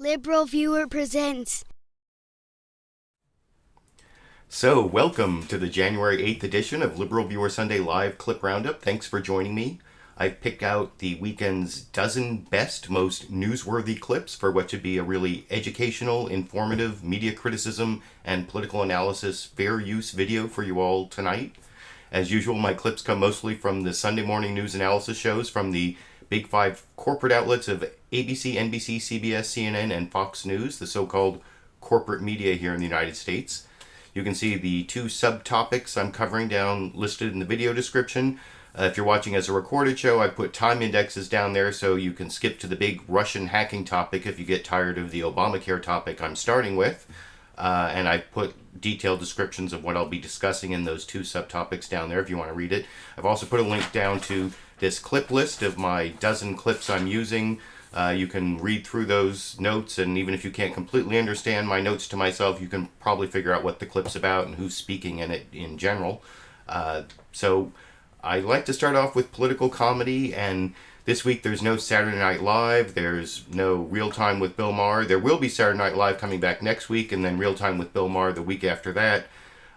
LiberalViewer presents. So, welcome to the January 8th edition of LiberalViewer Sunday Live Clip Roundup. Thanks for joining me. I've picked out the weekend's dozen best, most newsworthy clips for what should be a really educational, informative, media criticism, and political analysis fair use video for you all tonight. As usual, my clips come mostly from the Sunday morning news analysis shows from the big five corporate outlets of ABC, NBC, CBS, CNN, and Fox News, the so-called corporate media here in the United States. You can see the two subtopics I'm covering down listed in the video description. If you're watching as a recorded show, I put time indexes down there so you can skip to the big Russian hacking topic if you get tired of the Obamacare topic I'm starting with. And I put detailed descriptions of what I'll be discussing in those two subtopics down there if you want to read it. I've also put a link down to this clip list of my dozen clips I'm using. You can read through those notes, and even if you can't completely understand my notes to myself, you can probably figure out what the clip's about and who's speaking in it in general. So I like to start off with political comedy, and this week there's no Saturday Night Live, there's no Real Time with Bill Maher. There will be Saturday Night Live coming back next week, and then Real Time with Bill Maher the week after that.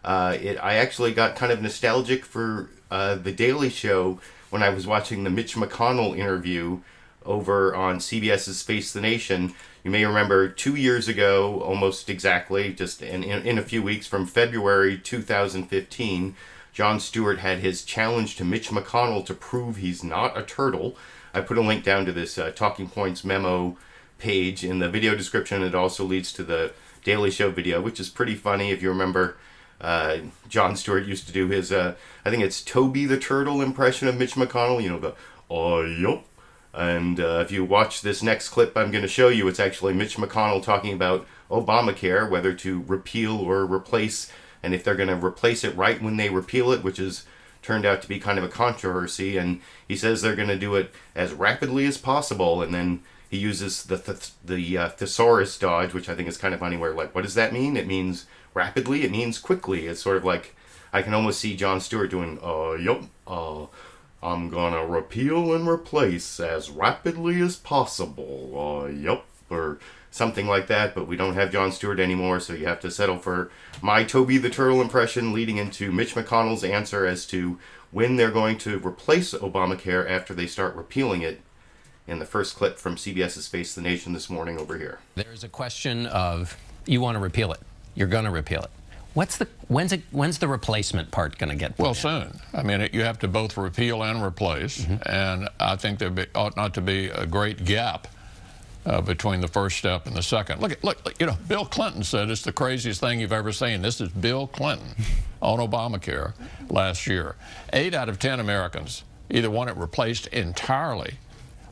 I actually got kind of nostalgic for The Daily Show when I was watching the Mitch McConnell interview over on CBS's Face the Nation. You may remember 2 years ago, almost exactly, just in a few weeks, from February 2015, Jon Stewart had his challenge to Mitch McConnell to prove he's not a turtle. I put a link down to this Talking Points memo page in the video description. It also leads to the Daily Show video, which is pretty funny. If you remember, Jon Stewart used to do his, I think it's Toby the Turtle impression of Mitch McConnell, you know, the, yup. And if you watch this next clip I'm going to show you, it's actually Mitch McConnell talking about Obamacare, whether to repeal or replace, and if they're going to replace it right when they repeal it, which has turned out to be kind of a controversy. And he says they're going to do it as rapidly as possible, and then he uses the thesaurus dodge, which I think is kind of funny, where, like, what does that mean? It means rapidly, it means quickly. It's sort of like, I can almost see Jon Stewart doing, I'm gonna repeal and replace as rapidly as possible, or something like that, but we don't have Jon Stewart anymore, so you have to settle for my Toby the Turtle impression, leading into Mitch McConnell's answer as to when they're going to replace Obamacare after they start repealing it, in the first clip from CBS's Face the Nation this morning over here. There's a question of, you want to repeal it, you're going to repeal it. When's the replacement part going to get put Well, in? soon. I mean, you have to both repeal and replace, and I think there ought not to be a great gap between the first step and the second. Look, you know, Bill Clinton said it's the craziest thing you've ever seen. This is Bill Clinton on Obamacare last year. 8 out of 10 Americans either want it replaced entirely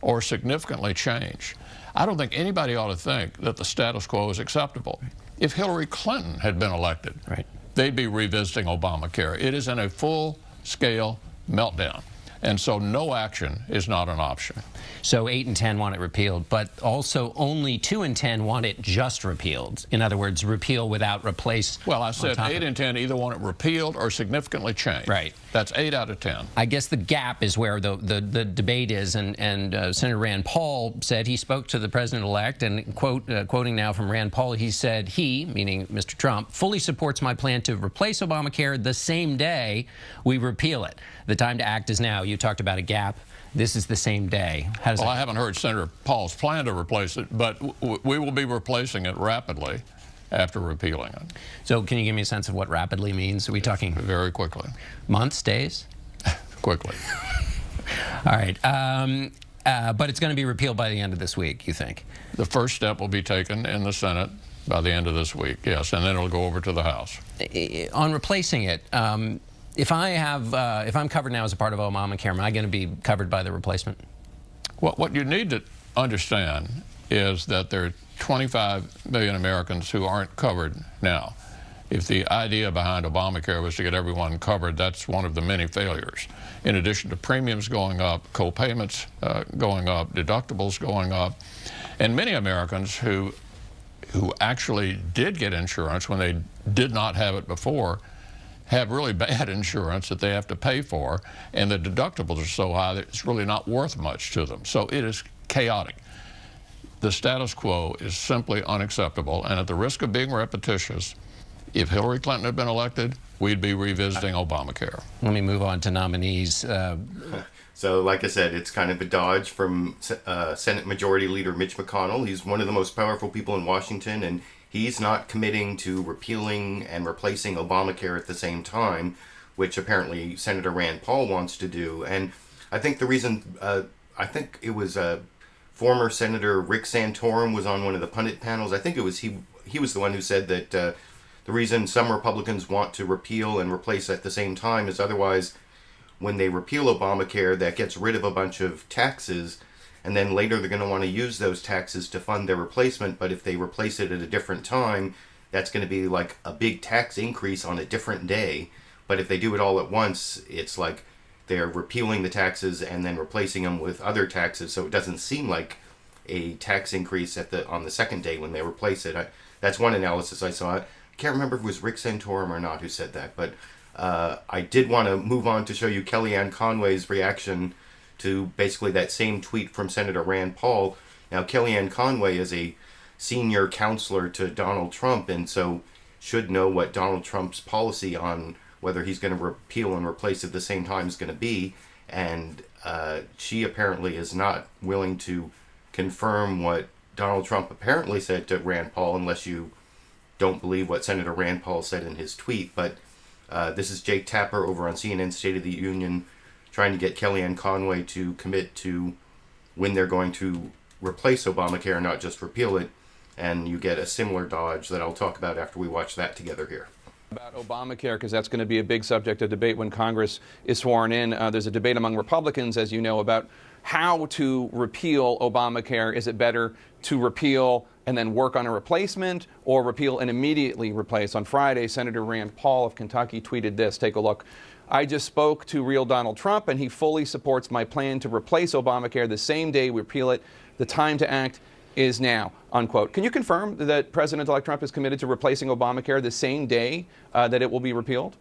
or significantly changed. I don't think anybody ought to think that the status quo is acceptable. If Hillary Clinton had been elected, they'd be revisiting Obamacare. It is in a full-scale meltdown. And so no action is not an option. So 8 and 10 want it repealed, but also only 2 and 10 want it just repealed. In other words, repeal without replace. Well, I said 8 and 10 either want it repealed or significantly changed. Right. That's 8 out of 10. I guess the gap is where the debate is, and Senator Rand Paul said, he spoke to the president-elect, and quoting now from Rand Paul, he said, he, meaning Mr. Trump, fully supports my plan to replace Obamacare the same day we repeal it. The time to act is now. You talked about a gap. This is the same day. How does Well, I haven't heard Senator Paul's plan to replace it, but we will be replacing it rapidly after repealing it. So can you give me a sense of what rapidly means? Are we talking very quickly? Months, days? Quickly. All right. But it's going to be repealed by the end of this week, you think? The first step will be taken in the Senate by the end of this week, yes, and then it'll go over to the House. On replacing it, if I'm covered now as a part of Obamacare, am I going to be covered by the replacement? Well, what you need to understand is that there are 25 million Americans who aren't covered now. If the idea behind Obamacare was to get everyone covered, that's one of the many failures. In addition to premiums going up, co-payments going up, deductibles going up, and many Americans who actually did get insurance when they did not have it before have really bad insurance that they have to pay for, and the deductibles are so high that it's really not worth much to them. So it is chaotic. The status quo is simply unacceptable, and at the risk of being repetitious, if Hillary Clinton had been elected, we'd be revisiting Obamacare. Let me move on to nominees. So, like I said, it's kind of a dodge from Senate Majority Leader Mitch McConnell. He's one of the most powerful people in Washington, and he's not committing to repealing and replacing Obamacare at the same time, which apparently Senator Rand Paul wants to do. And I think the reason, I think it was former Senator Rick Santorum was on one of the pundit panels. I think it was he was the one who said that the reason some Republicans want to repeal and replace at the same time is otherwise when they repeal Obamacare, that gets rid of a bunch of taxes, and then later they're going to want to use those taxes to fund their replacement. But if they replace it at a different time, that's going to be like a big tax increase on a different day. But if they do it all at once, it's like they're repealing the taxes and then replacing them with other taxes, so it doesn't seem like a tax increase on the second day when they replace it. That's one analysis I saw. I can't remember if it was Rick Santorum or not who said that, but I did want to move on to show you Kellyanne Conway's reaction to basically that same tweet from Senator Rand Paul. Now, Kellyanne Conway is a senior counselor to Donald Trump, and so should know what Donald Trump's policy on whether he's going to repeal and replace at the same time is going to be. And she apparently is not willing to confirm what Donald Trump apparently said to Rand Paul, unless you don't believe what Senator Rand Paul said in his tweet. But this is Jake Tapper over on CNN State of the Union trying to get Kellyanne Conway to commit to when they're going to replace Obamacare, not just repeal it. And you get a similar dodge that I'll talk about after we watch that together here. About Obamacare, because that's going to be a big subject of debate when Congress is sworn in. There's a debate among Republicans, as you know, about how to repeal Obamacare. Is it better to repeal and then work on a replacement, or repeal and immediately replace? On Friday, Senator Rand Paul of Kentucky tweeted this. Take a look. I just spoke to real Donald Trump, and he fully supports my plan to replace Obamacare the same day we repeal it. The time to act is now, unquote. Can you confirm that President-elect Trump is committed to replacing Obamacare the same day that it will be repealed?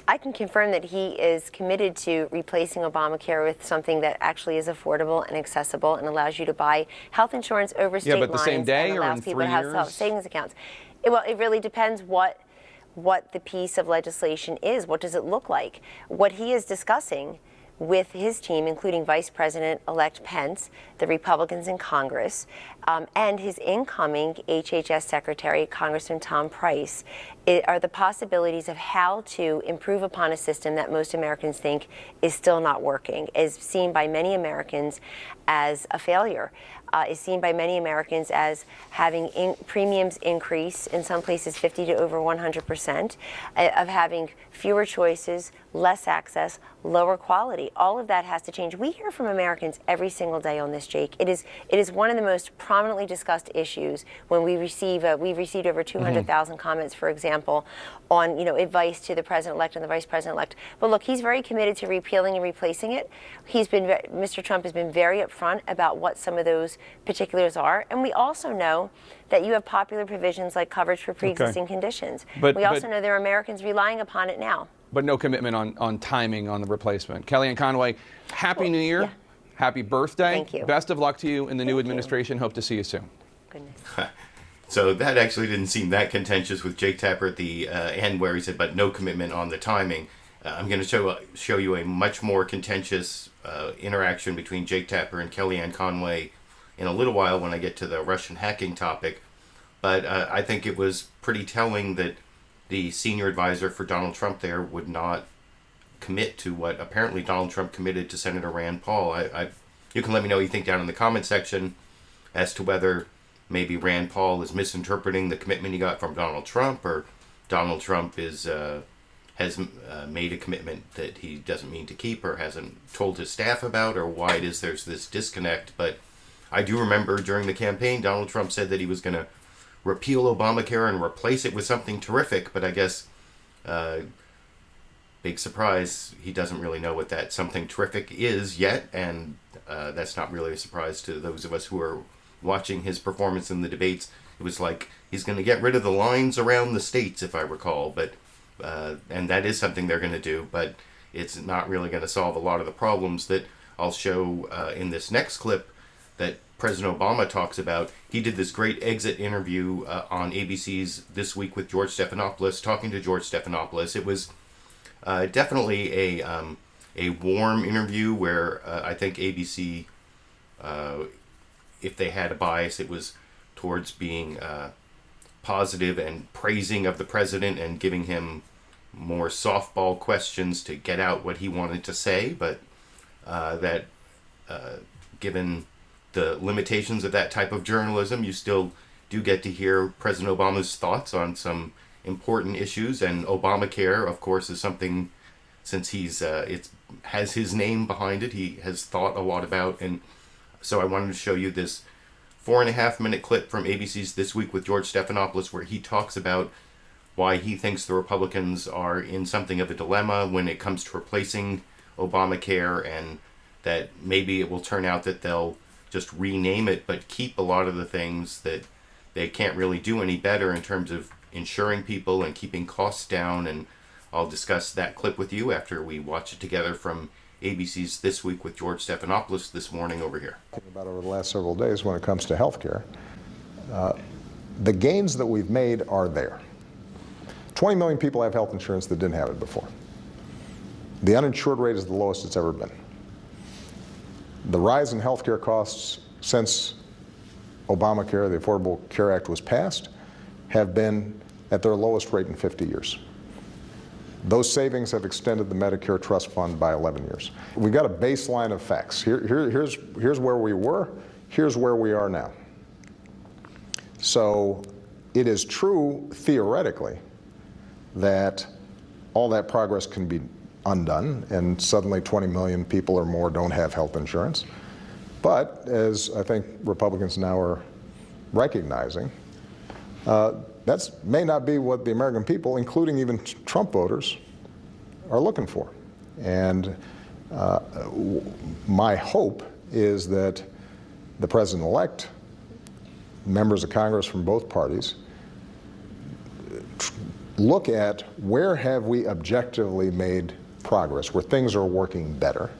I can confirm that he is committed to replacing Obamacare with something that actually is affordable and accessible and allows you to buy health insurance over state lines. Yeah, but the same day and or allows in people 3 to have years? savings accounts. Well, it really depends what the piece of legislation is. What does it look like? What he is discussing with his team, including Vice President-elect Pence, the Republicans in Congress, and his incoming HHS Secretary, Congressman Tom Price, are the possibilities of how to improve upon a system that most Americans think is still not working, is seen by many Americans as a failure, is seen by many Americans as having premiums increase, in some places 50 to over 100%, of having fewer choices, less access, lower quality. All of that has to change. We hear from Americans every single day on this, Jake. It is one of the most prominently discussed issues when we receive, we've received over 200,000 comments, for example, on advice to the President-elect and the Vice President-elect. But look, he's very committed to repealing and replacing it. Mr. Trump has been very upfront about what some of those particulars are. And we also know that you have popular provisions like coverage for pre-existing conditions. We also know there are Americans relying upon it now. But no commitment on timing on the replacement. Kellyanne Conway, Happy New Year. Yeah. Happy birthday. Thank you. Best of luck to you in the new Thank you. administration. Hope to see you soon. Goodness. So that actually didn't seem that contentious with Jake Tapper at the end where he said, but no commitment on the timing. I'm going to show you a much more contentious interaction between Jake Tapper and Kellyanne Conway in a little while when I get to the Russian hacking topic. But I think it was pretty telling that the senior advisor for Donald Trump there would not commit to what apparently Donald Trump committed to Senator Rand Paul. You can let me know what you think down in the comment section as to whether maybe Rand Paul is misinterpreting the commitment he got from Donald Trump, or Donald Trump has made a commitment that he doesn't mean to keep or hasn't told his staff about, or why it is there's this disconnect. But I do remember during the campaign, Donald Trump said that he was going to repeal Obamacare and replace it with something terrific, but I guess, big surprise, he doesn't really know what that something terrific is yet, and that's not really a surprise to those of us who are watching his performance in the debates. It was like he's going to get rid of the lines around the states, if I recall, but and that is something they're going to do, but it's not really going to solve a lot of the problems that I'll show in this next clip that President Obama talks about. He did this great exit interview on ABC's This Week with George Stephanopoulos, talking to George Stephanopoulos. It was definitely a warm interview where I think ABC, if they had a bias, it was towards being positive and praising of the president and giving him more softball questions to get out what he wanted to say, but given the limitations of that type of journalism, you still do get to hear President Obama's thoughts on some important issues. And Obamacare, of course, is something, since it has his name behind it, he has thought a lot about. And so I wanted to show you this 4.5-minute clip from ABC's This Week with George Stephanopoulos, where he talks about why he thinks the Republicans are in something of a dilemma when it comes to replacing Obamacare, and that maybe it will turn out that they'll just rename it but keep a lot of the things that they can't really do any better in terms of insuring people and keeping costs down. And I'll discuss that clip with you after we watch it together from ABC's This Week with George Stephanopoulos this morning over here. About over the last several days when it comes to health care, the gains that we've made are there. 20 million people have health insurance that didn't have it before. The uninsured rate is the lowest it's ever been. The rise in health care costs since Obamacare, the Affordable Care Act, was passed, have been at their lowest rate in 50 years. Those savings have extended the Medicare Trust Fund by 11 years. We've got a baseline of facts. Here's where we were, here's where we are now. So it is true, theoretically, that all that progress can be undone, and suddenly 20 million people or more don't have health insurance. But as I think Republicans now are recognizing, that may not be what the American people, including even Trump voters, are looking for. And my hope is that the president-elect, members of Congress from both parties, look at where have we objectively made progress, where things are working better.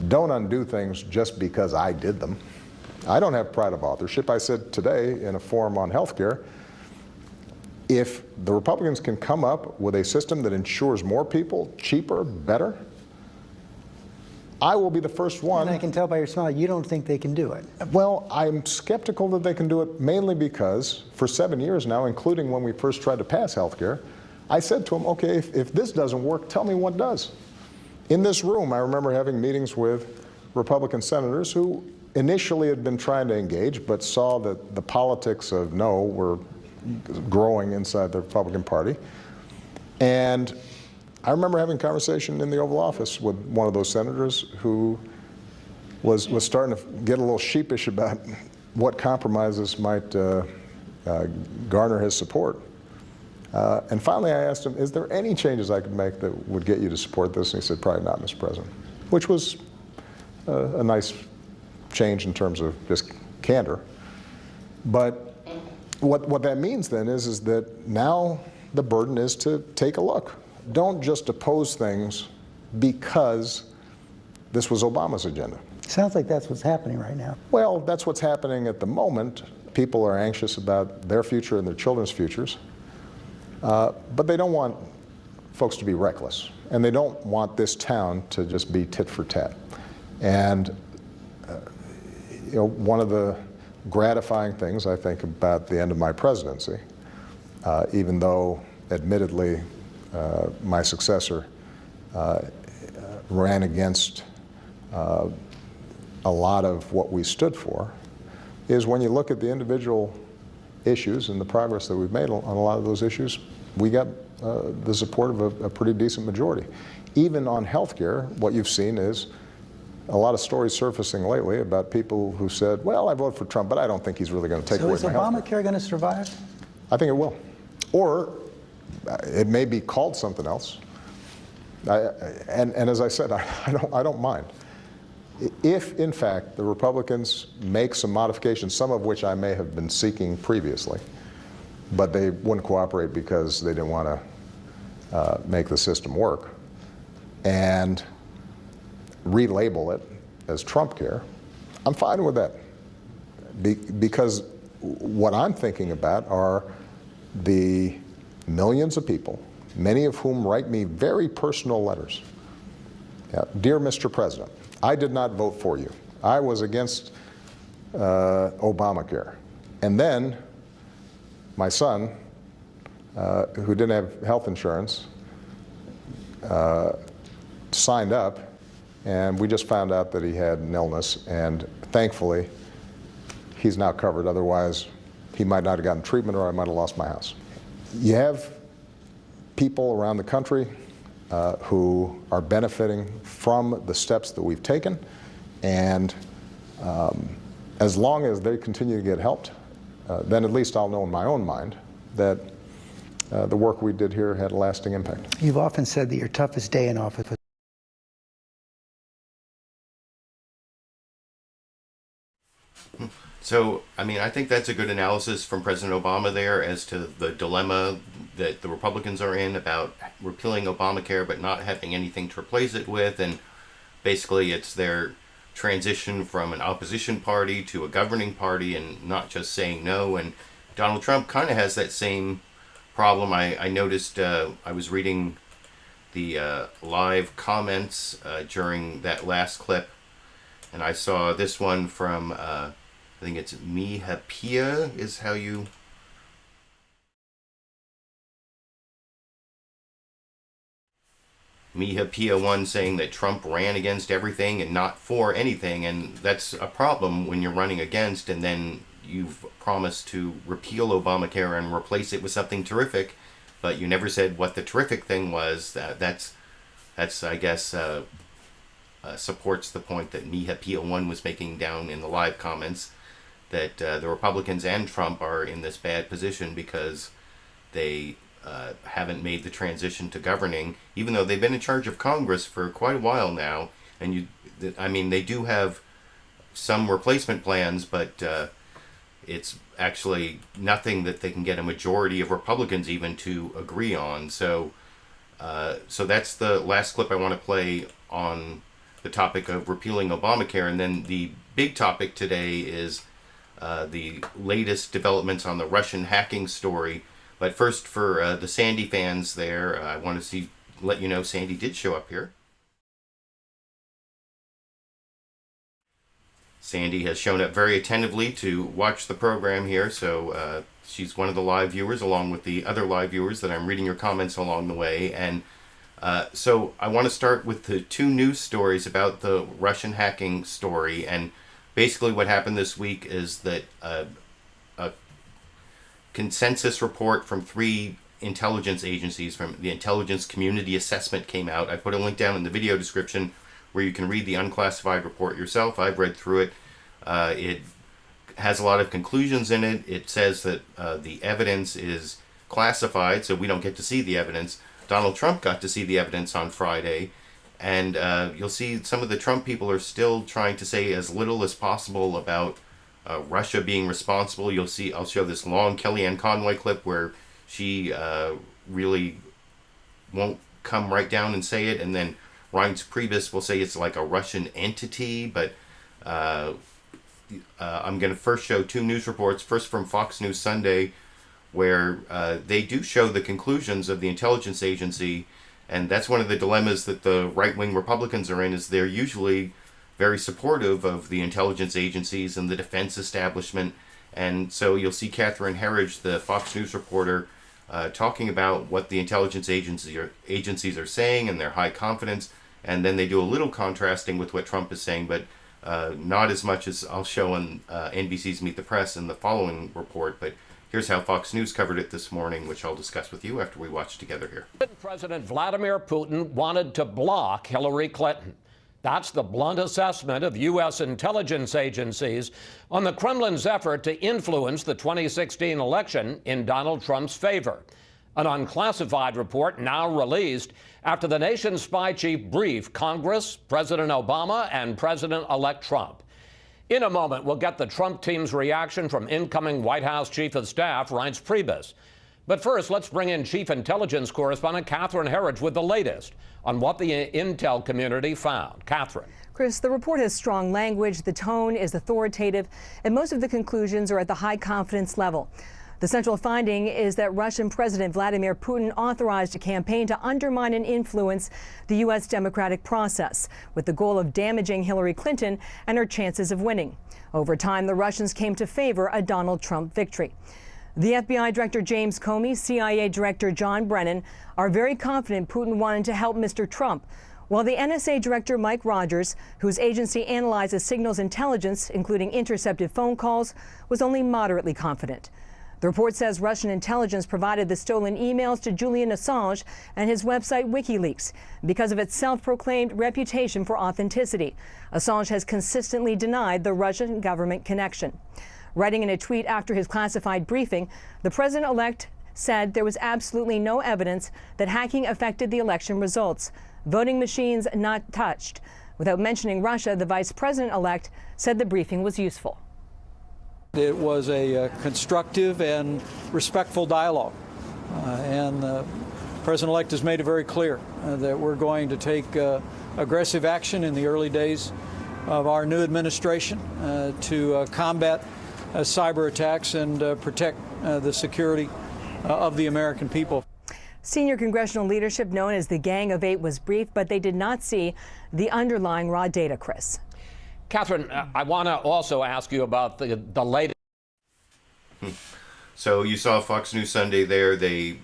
Don't undo things just because I did them. I don't have pride of authorship. I said today in a forum on health care, if the Republicans can come up with a system that insures more people, cheaper, better, I will be the first one. And I can tell by your smile, you don't think they can do it. Well, I'm skeptical that they can do it, mainly because for 7 years now, including when we first tried to pass health care, I said to them, okay, if this doesn't work, tell me what does. In this room, I remember having meetings with Republican senators who initially had been trying to engage, but saw that the politics of no were growing inside the Republican Party. And I remember having a conversation in the Oval Office with one of those senators who was starting to get a little sheepish about what compromises might garner his support. And finally I asked him, is there any changes I could make that would get you to support this? And he said, probably not, Mr. President, which was a nice change in terms of just candor. But what that means then is that now the burden is to take a look. Don't just oppose things because this was Obama's agenda. Sounds like that's what's happening right now. Well, that's what's happening at the moment. People are anxious about their future and their children's futures, but they don't want folks to be reckless, and they don't want this town to just be tit for tat. And one of the gratifying things I think about the end of my presidency, even though admittedly my successor ran against a lot of what we stood for, is when you look at the individual issues and the progress that we've made on a lot of those issues, we got the support of a pretty decent majority. Even on health care, what you've seen is a lot of stories surfacing lately about people who said, well, I voted for Trump, but I don't think he's really going to take away my health care. So is Obamacare going to survive? I think it will. Or it may be called something else. And as I said, I don't mind. If, in fact, the Republicans make some modifications, some of which I may have been seeking previously, but they wouldn't cooperate because they didn't want to make the system work, and relabel it as Trump care, I'm fine with that. Because what I'm thinking about are the millions of people, many of whom write me very personal letters. Yeah. Dear Mr. President, I did not vote for you. I was against Obamacare. And then my son, who didn't have health insurance, signed up, and we just found out that he had an illness, and thankfully he's now covered. Otherwise, he might not have gotten treatment, or I might have lost my house. You have people around the country who are benefiting from the steps that we've taken, and as long as they continue to get helped, then at least I'll know in my own mind that the work we did here had a lasting impact. You've often said that your toughest day in office was So, I mean, I think that's a good analysis from President Obama there as to the dilemma that the Republicans are in about repealing Obamacare but not having anything to replace it with. And basically it's their transition from an opposition party to a governing party and not just saying no. And Donald Trump kind of has that same problem. I noticed, I was reading the live comments during that last clip, and I saw this one from... I think it's Mihapia is how you... Mihapia 1 saying that Trump ran against everything and not for anything, and that's a problem when you're running against and then you've promised to repeal Obamacare and replace it with something terrific, but you never said what the terrific thing was. That's I guess, supports the point that Mihapia 1 was making down in the live comments, that the Republicans and Trump are in this bad position because they haven't made the transition to governing, even though they've been in charge of Congress for quite a while now. And I mean, they do have some replacement plans, but it's actually nothing that they can get a majority of Republicans even to agree on. So, so that's the last clip I want to play on the topic of repealing Obamacare. And then the big topic today is the latest developments on the Russian hacking story. But first, for the Sandy fans there, I want to let you know Sandy did show up here. Sandy has shown up very attentively to watch the program here, so she's one of the live viewers along with the other live viewers that I'm reading your comments along the way. And so I want to start with the two news stories about the Russian hacking story. And basically what happened this week is that a consensus report from 3 intelligence agencies from the Intelligence Community Assessment came out. I put a link down in the video description where you can read the unclassified report yourself. I've read through it. It has a lot of conclusions in it. It says that the evidence is classified, so we don't get to see the evidence. Donald Trump got to see the evidence on Friday. And you'll see some of the Trump people are still trying to say as little as possible about Russia being responsible. You'll see, I'll show this long Kellyanne Conway clip where she really won't come right down and say it. And then Reince Priebus will say it's like a Russian entity. But I'm going to first show 2 news reports. First from Fox News Sunday, where they do show the conclusions of the intelligence agency. And that's one of the dilemmas that the right-wing Republicans are in, is they're usually very supportive of the intelligence agencies and the defense establishment. And so you'll see Catherine Herridge, the Fox News reporter, talking about what the intelligence agencies are saying and their high confidence. And then they do a little contrasting with what Trump is saying, but not as much as I'll show on NBC's Meet the Press in the following report. But here's how Fox News covered it this morning, which I'll discuss with you after we watch together here. President Vladimir Putin wanted to block Hillary Clinton. That's the blunt assessment of U.S. intelligence agencies on the Kremlin's effort to influence the 2016 election in Donald Trump's favor. An unclassified report now released after the nation's spy chief briefed Congress, President Obama, and President-elect Trump. In a moment, we'll get the Trump team's reaction from incoming White House Chief of Staff Reince Priebus. But first, let's bring in Chief Intelligence Correspondent Catherine Herridge with the latest on what the intel community found. Catherine. Chris, the report has strong language, the tone is authoritative, and most of the conclusions are at the high confidence level. The central finding is that Russian President Vladimir Putin authorized a campaign to undermine and influence the U.S. democratic process, with the goal of damaging Hillary Clinton and her chances of winning. Over time, the Russians came to favor a Donald Trump victory. The FBI Director James Comey, CIA Director John Brennan are very confident Putin wanted to help Mr. Trump, while the NSA Director Mike Rogers, whose agency analyzes signals intelligence, including intercepted phone calls, was only moderately confident. The report says Russian intelligence provided the stolen emails to Julian Assange and his website WikiLeaks because of its self-proclaimed reputation for authenticity. Assange has consistently denied the Russian government connection. Writing in a tweet after his classified briefing, the president-elect said there was absolutely no evidence that hacking affected the election results. Voting machines not touched. Without mentioning Russia, the vice president-elect said the briefing was useful. It was a constructive and respectful dialogue, and the president-elect has made it very clear that we're going to take aggressive action in the early days of our new administration to combat cyber attacks and protect the security of the American people. Senior congressional leadership known as the Gang of Eight was briefed, but they did not see the underlying raw data, Chris. Catherine, I want to also ask you about the latest. So you saw Fox News Sunday there. They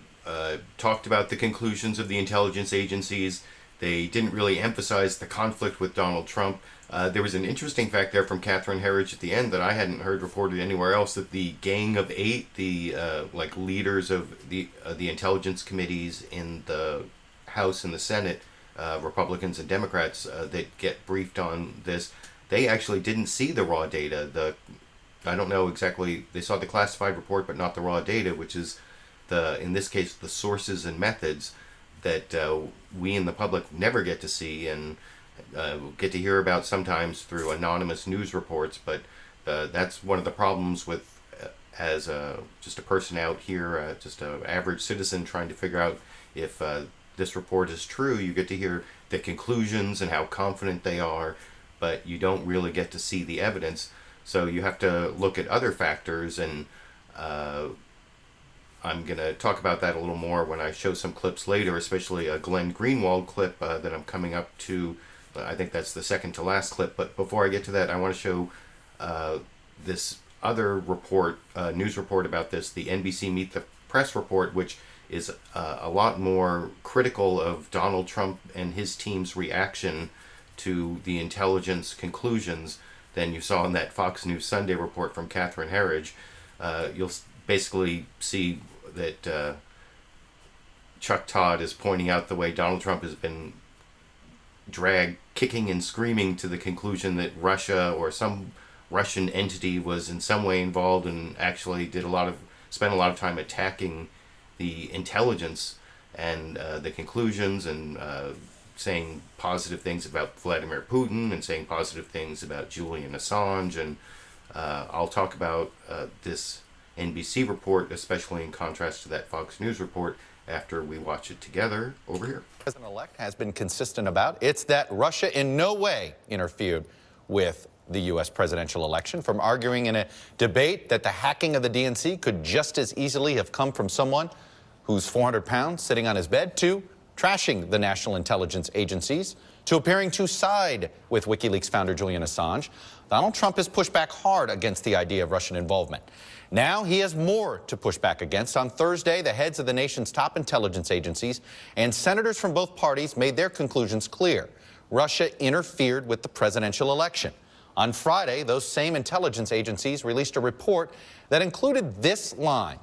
talked about the conclusions of the intelligence agencies. They didn't really emphasize the conflict with Donald Trump. There was an interesting fact there from Catherine Herridge at the end that I hadn't heard reported anywhere else, that the Gang of Eight, the leaders of the intelligence committees in the House and the Senate, Republicans and Democrats that get briefed on this, they actually didn't see the raw data. I don't know exactly, they saw the classified report but not the raw data, which is in this case the sources and methods that we in the public never get to see and get to hear about sometimes through anonymous news reports. But that's one of the problems with as just a person out here, just an average citizen trying to figure out if this report is true. You get to hear the conclusions and how confident they are, but you don't really get to see the evidence. So you have to look at other factors, and I'm going to talk about that a little more when I show some clips later, especially a Glenn Greenwald clip that I'm coming up to. I think that's the second to last clip. But before I get to that, I want to show this other report, news report about this, the NBC Meet the Press report, which is a lot more critical of Donald Trump and his team's reaction to the intelligence conclusions than you saw in that Fox News Sunday report from Catherine Herridge. You'll basically see that Chuck Todd is pointing out the way Donald Trump has been dragged kicking and screaming to the conclusion that Russia or some Russian entity was in some way involved and actually spent a lot of time attacking the intelligence and the conclusions and saying positive things about Vladimir Putin and saying positive things about Julian Assange. And I'll talk about this NBC report, especially in contrast to that Fox News report, after we watch it together over here. President-elect has been consistent about. It's that Russia in no way interfered with the U.S. presidential election, from arguing in a debate that the hacking of the DNC could just as easily have come from someone who's 400 pounds sitting on his bed, to trashing the national intelligence agencies, to appearing to side with WikiLeaks founder Julian Assange. Donald Trump has pushed back hard against the idea of Russian involvement. Now he has more to push back against. On Thursday, the heads of the nation's top intelligence agencies and senators from both parties made their conclusions clear. Russia interfered with the presidential election. On Friday, those same intelligence agencies released a report that included this line: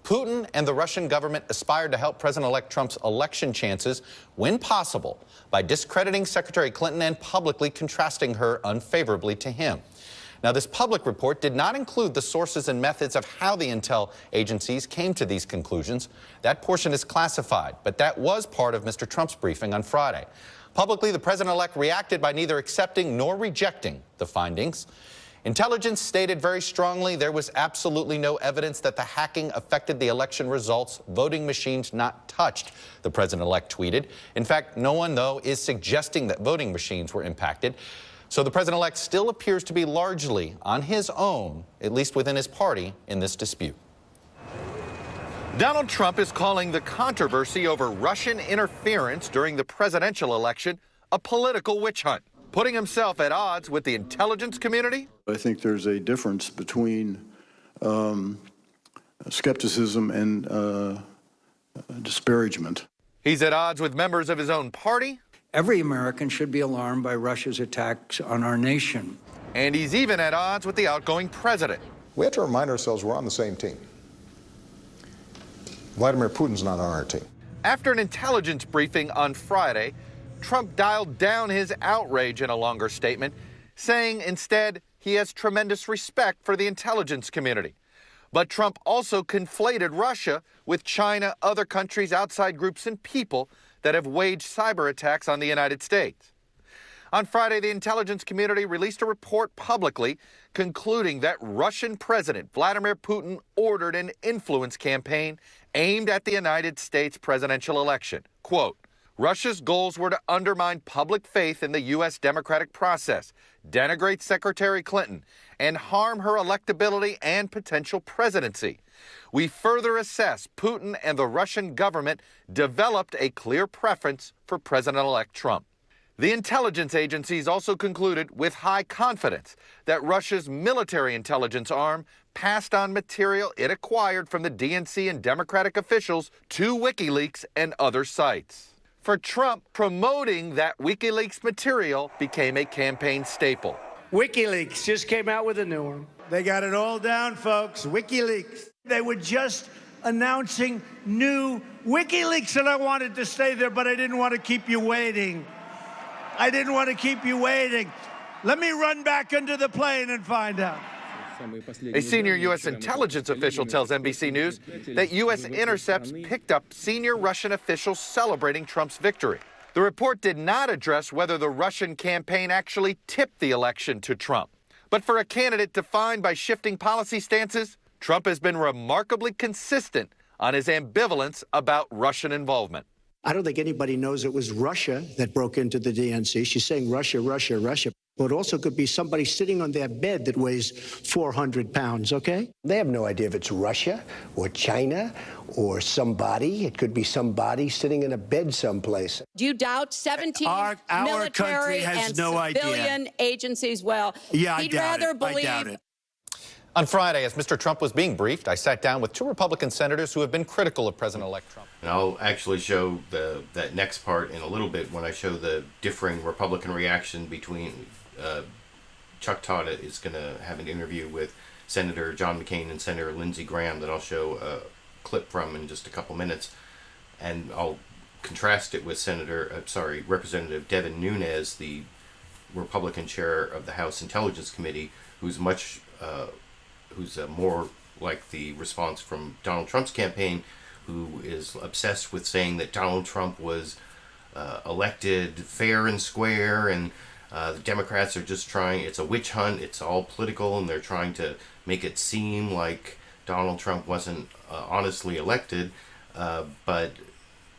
Putin and the Russian government aspired to help President-elect Trump's election chances when possible by discrediting Secretary Clinton and publicly contrasting her unfavorably to him. Now, this public report did not include the sources and methods of how the intel agencies came to these conclusions. That portion is classified, but that was part of Mr. Trump's briefing on Friday. Publicly, the president-elect reacted by neither accepting nor rejecting the findings. Intelligence stated very strongly there was absolutely no evidence that the hacking affected the election results. Voting machines not touched, the president-elect tweeted. In fact, no one, though, is suggesting that voting machines were impacted. So the president-elect still appears to be largely on his own, at least within his party, in this dispute. Donald Trump is calling the controversy over Russian interference during the presidential election a political witch hunt, putting himself at odds with the intelligence community. I think there's a difference between skepticism and disparagement. He's at odds with members of his own party. Every American should be alarmed by Russia's attacks on our nation. And he's even at odds with the outgoing president. We have to remind ourselves we're on the same team. Vladimir Putin's not on our team. After an intelligence briefing on Friday, Trump dialed down his outrage in a longer statement, saying instead he has tremendous respect for the intelligence community. But Trump also conflated Russia with China, other countries, outside groups, and people that have waged cyber attacks on the United States. On Friday, the intelligence community released a report publicly concluding that Russian President Vladimir Putin ordered an influence campaign aimed at the United States presidential election. Quote, Russia's goals were to undermine public faith in the U.S. democratic process, denigrate Secretary Clinton, and harm her electability and potential presidency. We further assess Putin and the Russian government developed a clear preference for President-elect Trump. The intelligence agencies also concluded with high confidence that Russia's military intelligence arm passed on material it acquired from the DNC and Democratic officials to WikiLeaks and other sites. For Trump, promoting that WikiLeaks material became a campaign staple. WikiLeaks just came out with a new one. They got it all down, folks. WikiLeaks. They were just announcing new WikiLeaks, and I wanted to stay there, but I didn't want to keep you waiting. Let me run back into the plane and find out. A senior U.S. intelligence official tells NBC News that U.S. intercepts picked up senior Russian officials celebrating Trump's victory. The report did not address whether the Russian campaign actually tipped the election to Trump. But for a candidate defined by shifting policy stances, Trump has been remarkably consistent on his ambivalence about Russian involvement. I don't think anybody knows it was Russia that broke into the DNC. She's saying Russia, Russia, Russia. But it also could be somebody sitting on their bed that weighs 400 pounds, okay? They have no idea if it's Russia or China or somebody. It could be somebody sitting in a bed someplace. Do you doubt 17 military and civilian agencies? Well, yeah, he'd rather believe. I doubt it. On Friday, as Mr. Trump was being briefed, I sat down with two Republican senators who have been critical of President-elect Trump. And I'll actually show that next part in a little bit when I show the differing Republican reaction between Chuck Todd is going to have an interview with Senator John McCain and Senator Lindsey Graham that I'll show a clip from in just a couple minutes. And I'll contrast it with Representative Devin Nunes, the Republican chair of the House Intelligence Committee, who's more like the response from Donald Trump's campaign, who is obsessed with saying that Donald Trump was elected fair and square, and the Democrats are just trying, it's a witch hunt, it's all political, and they're trying to make it seem like Donald Trump wasn't honestly elected. But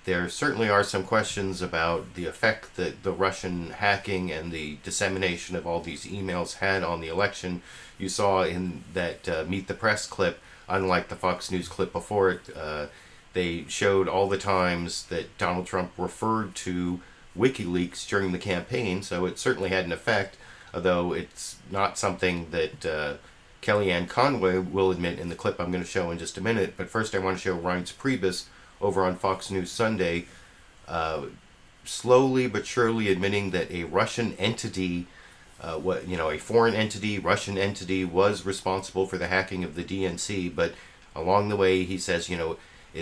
there certainly are some questions about the effect that the Russian hacking and the dissemination of all these emails had on the election. You saw in that Meet the Press clip, unlike the Fox News clip before it, they showed all the times that Donald Trump referred to WikiLeaks during the campaign, so it certainly had an effect, although it's not something that Kellyanne Conway will admit in the clip I'm going to show in just a minute. But first I want to show Reince Priebus over on Fox News Sunday, slowly but surely admitting that a Russian entity, a foreign entity, Russian entity, was responsible for the hacking of the DNC. But along the way, he says,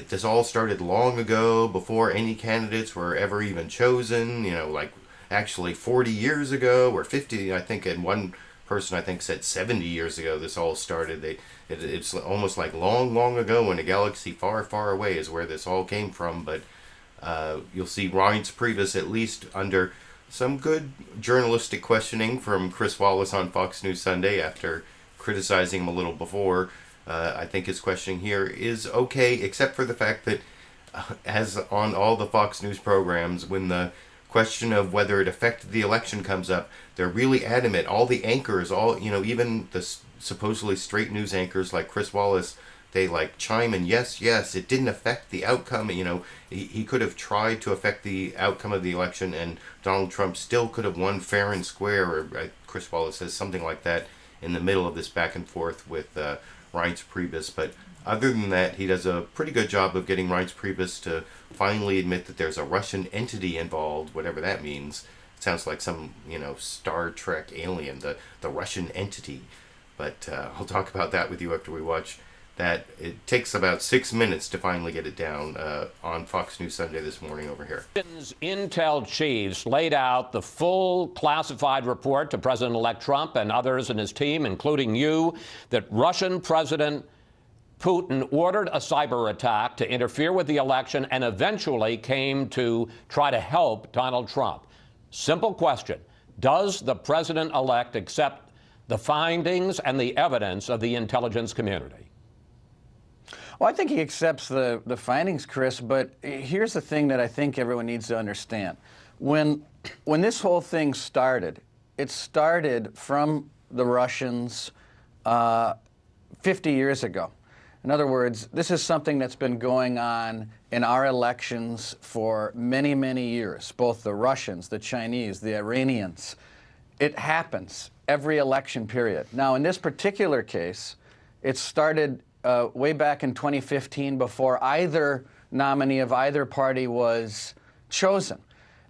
this all started long ago, before any candidates were ever even chosen, like actually 40 years ago, or 50, I think, and one person, I think, said 70 years ago this all started. It's almost like long, long ago in a galaxy far, far away is where this all came from. But you'll see Reince Priebus, at least under Some good journalistic questioning from Chris Wallace on Fox News Sunday after criticizing him a little before. I think his questioning here is okay, except for the fact that, as on all the Fox News programs, when the question of whether it affected the election comes up, they're really adamant. All the anchors, even the supposedly straight news anchors like Chris Wallace, they chime in, yes, it didn't affect the outcome. He could have tried to affect the outcome of the election, and Donald Trump still could have won fair and square, or Chris Wallace says something like that in the middle of this back and forth with Reince Priebus. But other than that, he does a pretty good job of getting Reince Priebus to finally admit that there's a Russian entity involved, whatever that means. It sounds like some, Star Trek alien, the Russian entity. But I'll talk about that with you after we watch that. It takes about 6 minutes to finally get it down on Fox News Sunday this morning over here. Intel chiefs laid out the full classified report to President-elect Trump and others in his team, including you, that Russian President Putin ordered a cyber attack to interfere with the election and eventually came to try to help Donald Trump. Simple question. Does the president-elect accept the findings and the evidence of the intelligence community? Well, I think he accepts the findings, Chris, but here's the thing that I think everyone needs to understand. When this whole thing started, it started from the Russians 50 years ago. In other words, this is something that's been going on in our elections for many, many years, both the Russians, the Chinese, the Iranians. It happens every election period. Now, in this particular case, it started way back in 2015 before either nominee of either party was chosen.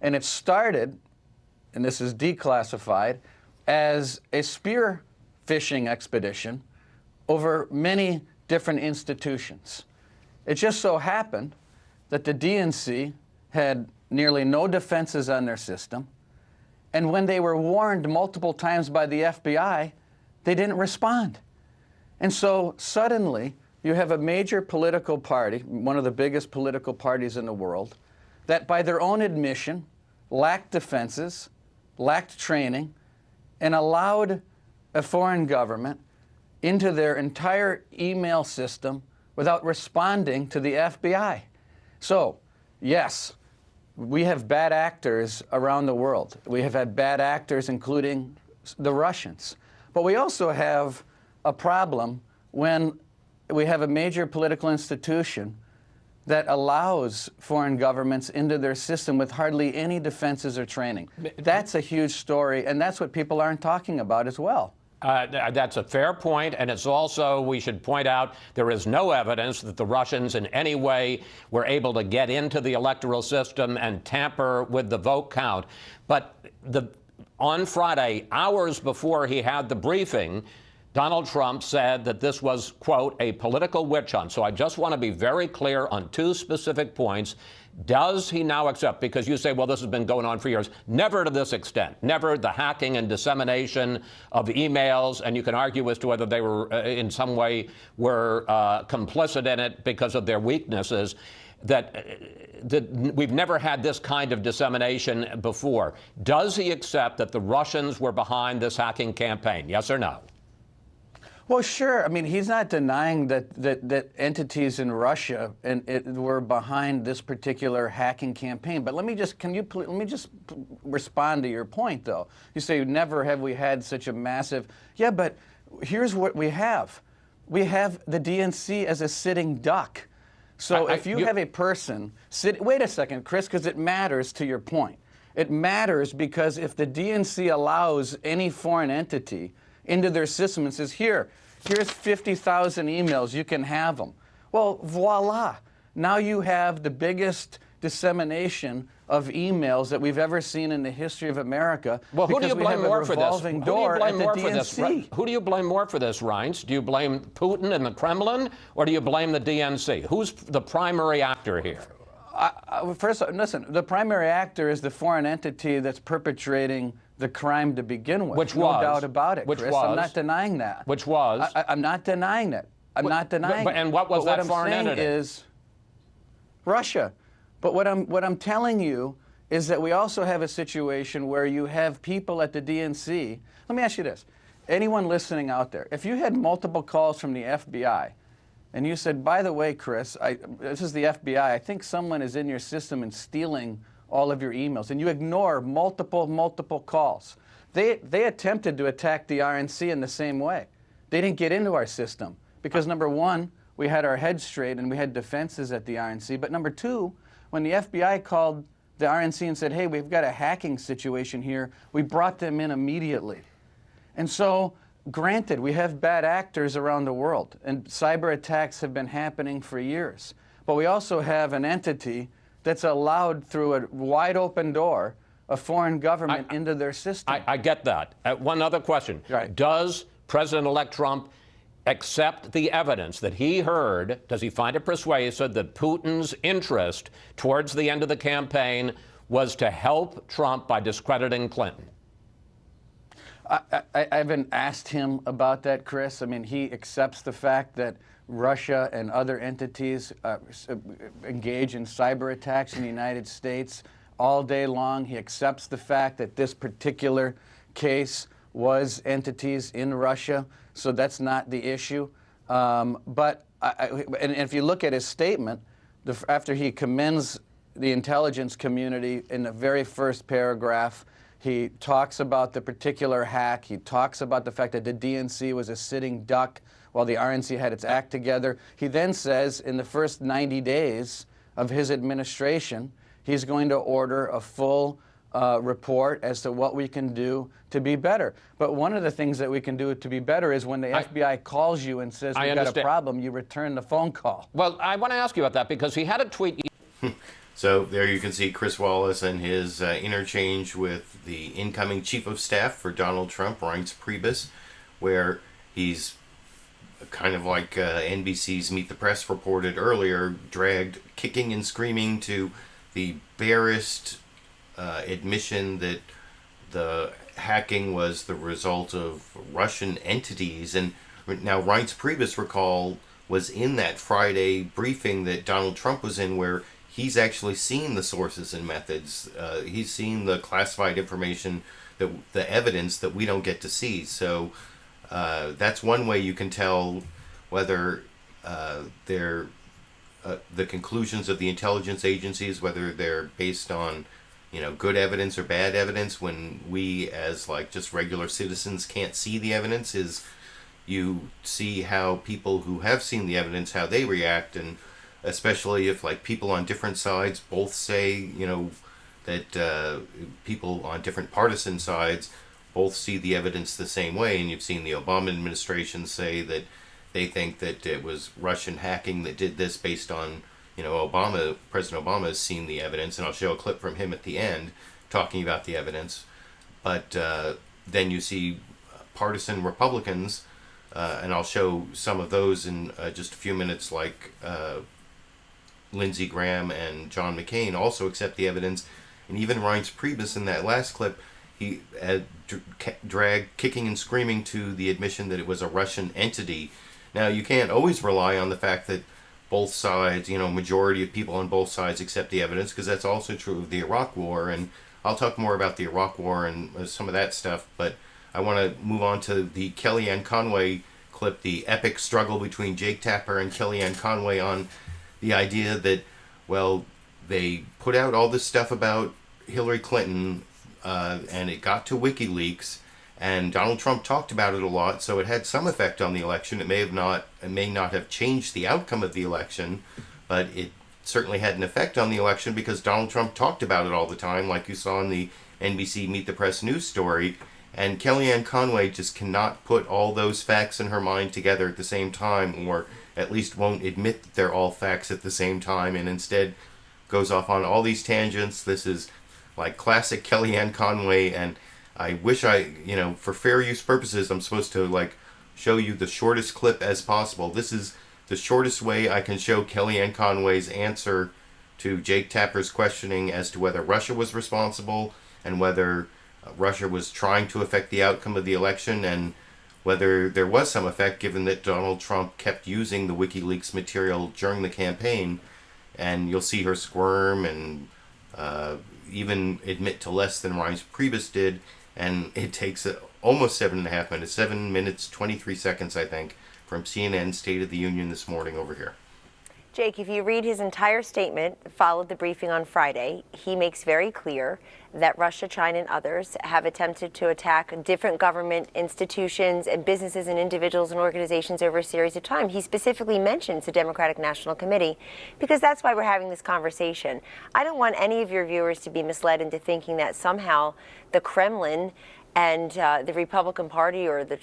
And it started, and this is declassified, as a spear fishing expedition over many different institutions. It just so happened that the DNC had nearly no defenses on their system, and when they were warned multiple times by the FBI, they didn't respond. And so suddenly, you have a major political party, one of the biggest political parties in the world, that by their own admission lacked defenses, lacked training, and allowed a foreign government into their entire email system without responding to the FBI. So, yes, we have bad actors around the world. We have had bad actors, including the Russians. But we also have a problem when we have a major political institution that allows foreign governments into their system with hardly any defenses or training. That's a huge story, and that's what people aren't talking about as well. That's a fair point, and it's also, we should point out, there is no evidence that the Russians in any way were able to get into the electoral system and tamper with the vote count. But on Friday, hours before he had the briefing, Donald Trump said that this was, quote, a political witch hunt. So I just want to be very clear on two specific points. Does he now accept, because you say, well, this has been going on for years, never to this extent, never the hacking and dissemination of emails, and you can argue as to whether they were in some way were complicit in it because of their weaknesses, that we've never had this kind of dissemination before. Does he accept that the Russians were behind this hacking campaign? Yes or no? Well, sure. I mean, he's not denying that entities in Russia were behind this particular hacking campaign. But let me just respond to your point, though. You say, never have we had such a massive. Yeah, but here's what we have. We have the DNC as a sitting duck. So if you have a person wait a second, Chris, because it matters to your point. It matters because if the DNC allows any foreign entity into their system and says, here's 50,000 emails, you can have them. Well, voila. Now you have the biggest dissemination of emails that we've ever seen in the history of America. Well, who do you blame more for this? Who do you blame more for this, Reince? Do you blame Putin and the Kremlin, or do you blame the DNC? Who's the primary actor here? First, listen, the primary actor is the foreign entity that's perpetrating the crime to begin with. Which was. No doubt about it, Chris. I'm not denying that. Which was. I'm not denying it. I'm not denying it. And what was that foreign entity? What I'm saying is Russia. But what I'm telling you is that we also have a situation where you have people at the DNC. Let me ask you this. Anyone listening out there, if you had multiple calls from the FBI and you said, by the way, Chris, this is the FBI, I think someone is in your system and stealing all of your emails, and you ignore multiple calls. They attempted to attack the RNC in the same way. They didn't get into our system because, number one, we had our heads straight and we had defenses at the RNC. But number two, when the FBI called the RNC and said, hey, we've got a hacking situation here, we brought them in immediately. And so, granted, we have bad actors around the world, and cyber attacks have been happening for years. But we also have an entity that's allowed through a wide open door a foreign government into their system. I get that. One other question. Right. Does President-elect Trump accept the evidence that he heard? Does he find it persuasive that Putin's interest towards the end of the campaign was to help Trump by discrediting Clinton? I haven't asked him about that, Chris. I mean, he accepts the fact that Russia and other entities engage in cyber attacks in the United States all day long. He accepts the fact that this particular case was entities in Russia, so that's not the issue. But if you look at his statement, after he commends the intelligence community in the very first paragraph, he talks about the particular hack. He talks about the fact that the DNC was a sitting duck while the RNC had its act together. He then says in the first 90 days of his administration, he's going to order a full report as to what we can do to be better. But one of the things that we can do to be better is when the FBI calls you and says, we've got a problem, you return the phone call. Well, I want to ask you about that because he had a tweet. So there you can see Chris Wallace and his interchange with the incoming chief of staff for Donald Trump, Reince Priebus, where he's kind of like NBC's Meet the Press reported earlier, dragged kicking and screaming to the barest admission that the hacking was the result of Russian entities. And now Reince Priebus, recall, was in that Friday briefing that Donald Trump was in, where he's actually seen the sources and methods. He's seen the classified information, the evidence that we don't get to see. So that's one way you can tell whether the conclusions of the intelligence agencies, whether they're based on, good evidence or bad evidence, when we as like just regular citizens can't see the evidence, is you see how people who have seen the evidence, how they react. And especially if like people on different sides both say, that people on different partisan sides both see the evidence the same way. And you've seen the Obama administration say that they think that it was Russian hacking that did this based on, President Obama has seen the evidence. And I'll show a clip from him at the end talking about the evidence. But then you see partisan Republicans, and I'll show some of those in just a few minutes, like Lindsey Graham and John McCain also accept the evidence. And even Reince Priebus in that last clip, he dragged kicking and screaming to the admission that it was a Russian entity. Now, you can't always rely on the fact that both sides, majority of people on both sides accept the evidence, because that's also true of the Iraq War. And I'll talk more about the Iraq War and some of that stuff, but I want to move on to the Kellyanne Conway clip, the epic struggle between Jake Tapper and Kellyanne Conway on the idea that, well, they put out all this stuff about Hillary Clinton, and it got to WikiLeaks, and Donald Trump talked about it a lot, so it had some effect on the election. It may not have changed the outcome of the election, but it certainly had an effect on the election because Donald Trump talked about it all the time, like you saw in the NBC Meet the Press news story. And Kellyanne Conway just cannot put all those facts in her mind together at the same time, or at least won't admit that they're all facts at the same time, and instead goes off on all these tangents. This is like classic Kellyanne Conway, and I wish for fair use purposes, I'm supposed to like show you the shortest clip as possible. This is the shortest way I can show Kellyanne Conway's answer to Jake Tapper's questioning as to whether Russia was responsible and whether Russia was trying to affect the outcome of the election, and whether there was some effect given that Donald Trump kept using the WikiLeaks material during the campaign. And you'll see her squirm and even admit to less than Reince Priebus did, and it takes almost 7.5 minutes, 7 minutes, 23 seconds, I think, from CNN State of the Union this morning over here. Jake, if you read his entire statement, followed the briefing on Friday, he makes very clear that Russia, China, and others have attempted to attack different government institutions and businesses and individuals and organizations over a series of time. He specifically mentions the Democratic National Committee because that's why we're having this conversation. I don't want any of your viewers to be misled into thinking that somehow the Kremlin and the Republican Party or the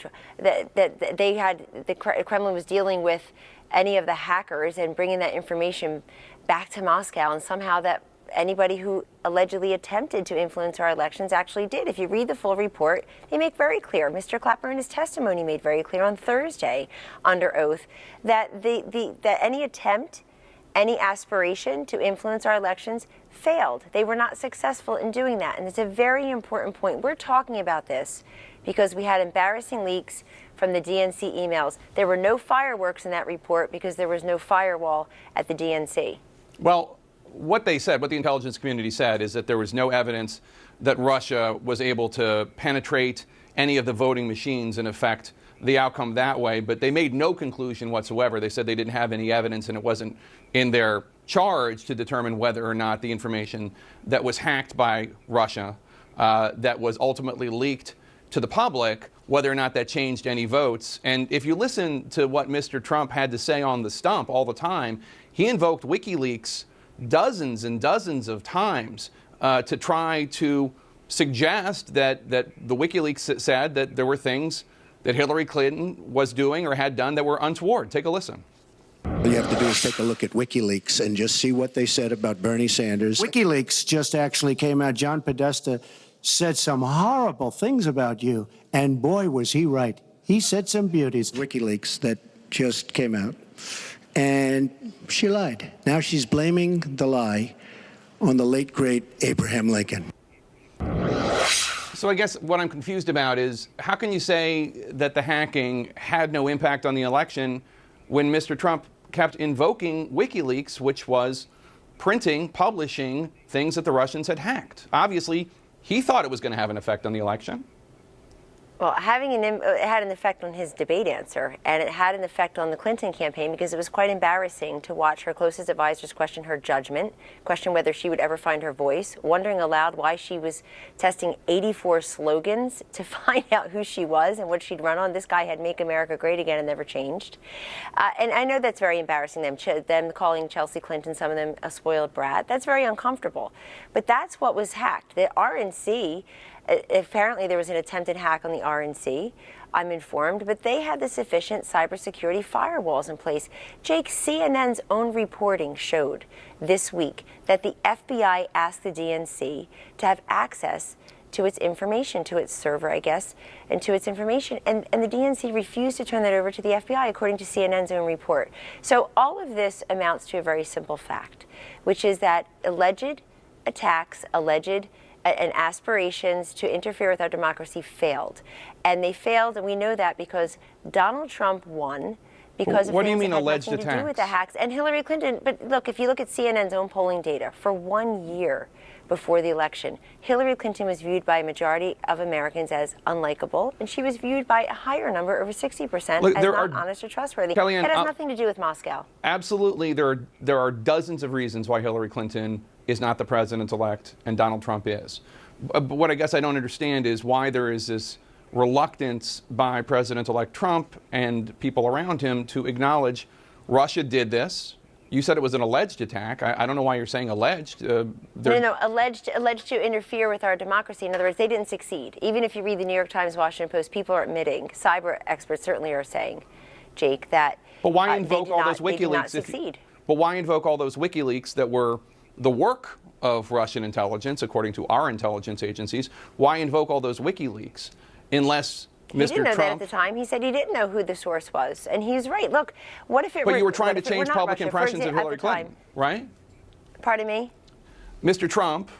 Kremlin was dealing with any of the hackers and bringing that information back to Moscow, and somehow that anybody who allegedly attempted to influence our elections actually did. If you read the full report, they make very clear, Mr. Clapper in his testimony made very clear on Thursday under oath, that that any attempt, any aspiration to influence our elections failed. They were not successful in doing that. And it's a very important point. We're talking about this because we had embarrassing leaks from the DNC emails. There were no fireworks in that report because there was no firewall at the DNC. Well, what they said, what the intelligence community said, is that there was no evidence that Russia was able to penetrate any of the voting machines and affect the outcome that way. But they made no conclusion whatsoever. They said they didn't have any evidence, and it wasn't in their charge to determine whether or not the information that was hacked by Russia, that was ultimately leaked to the public, whether or not that changed any votes. And if you listen to what Mr. Trump had to say on the stump all the time, he invoked WikiLeaks dozens and dozens of times to try to suggest that the WikiLeaks said that there were things that Hillary Clinton was doing or had done that were untoward. Take a listen. All you have to do is take a look at WikiLeaks and just see what they said about Bernie Sanders. WikiLeaks just actually came out. John Podesta said some horrible things about you, and boy, was he right. He said some beauties. WikiLeaks that just came out, and she lied. Now she's blaming the lie on the late, great Abraham Lincoln. So I guess what I'm confused about is how can you say that the hacking had no impact on the election when Mr. Trump kept invoking WikiLeaks, which was printing, publishing things that the Russians had hacked? Obviously, he thought it was going to have an effect on the election. Well, it had an effect on his debate answer, and it had an effect on the Clinton campaign because it was quite embarrassing to watch her closest advisors question her judgment, question whether she would ever find her voice, wondering aloud why she was testing 84 slogans to find out who she was and what she'd run on. This guy had "Make America Great Again" and never changed. And I know that's very embarrassing, them calling Chelsea Clinton, some of them, a spoiled brat. That's very uncomfortable. But that's what was hacked. The RNC, apparently there was an attempted hack on the RNC, I'm informed, but they had the sufficient cybersecurity firewalls in place. Jake, CNN's own reporting showed this week that the FBI asked the DNC to have access to its information, to its server, I guess, and to its information. And the DNC refused to turn that over to the FBI, according to CNN's own report. So all of this amounts to a very simple fact, which is that alleged attacks, and aspirations to interfere with our democracy failed. And they failed, and we know that because Donald Trump won because of what do you things mean that had alleged nothing to do with attacks? the hacks. And Hillary Clinton, but look, if you look at CNN's own polling data, for 1 year before the election, Hillary Clinton was viewed by a majority of Americans as unlikable, and she was viewed by a higher number, over 60%, Look, as there not are- honest or trustworthy. Kellyanne, It has nothing to do with Moscow. Absolutely, there are dozens of reasons why Hillary Clinton is not the president-elect and Donald Trump is. But what I guess I don't understand is why there is this reluctance by President-elect Trump and people around him to acknowledge Russia did this. You said it was an alleged attack. I don't know why you're saying alleged. No, alleged to interfere with our democracy. In other words, they didn't succeed. Even if you read the New York Times, Washington Post, people are admitting, cyber experts certainly are saying, Jake, that but why invoke all those they did not WikiLeaks? succeed. But why invoke all those WikiLeaks that were the work of Russian intelligence, according to our intelligence agencies? Why invoke all those WikiLeaks unless He didn't know Trump? that at the time. He said he didn't know who the source was, and he's right. Look, what if it were? But you were trying to what if it change were not public Russia, for impressions of example, Hillary at the time? Clinton, right? Pardon me? Mr. Trump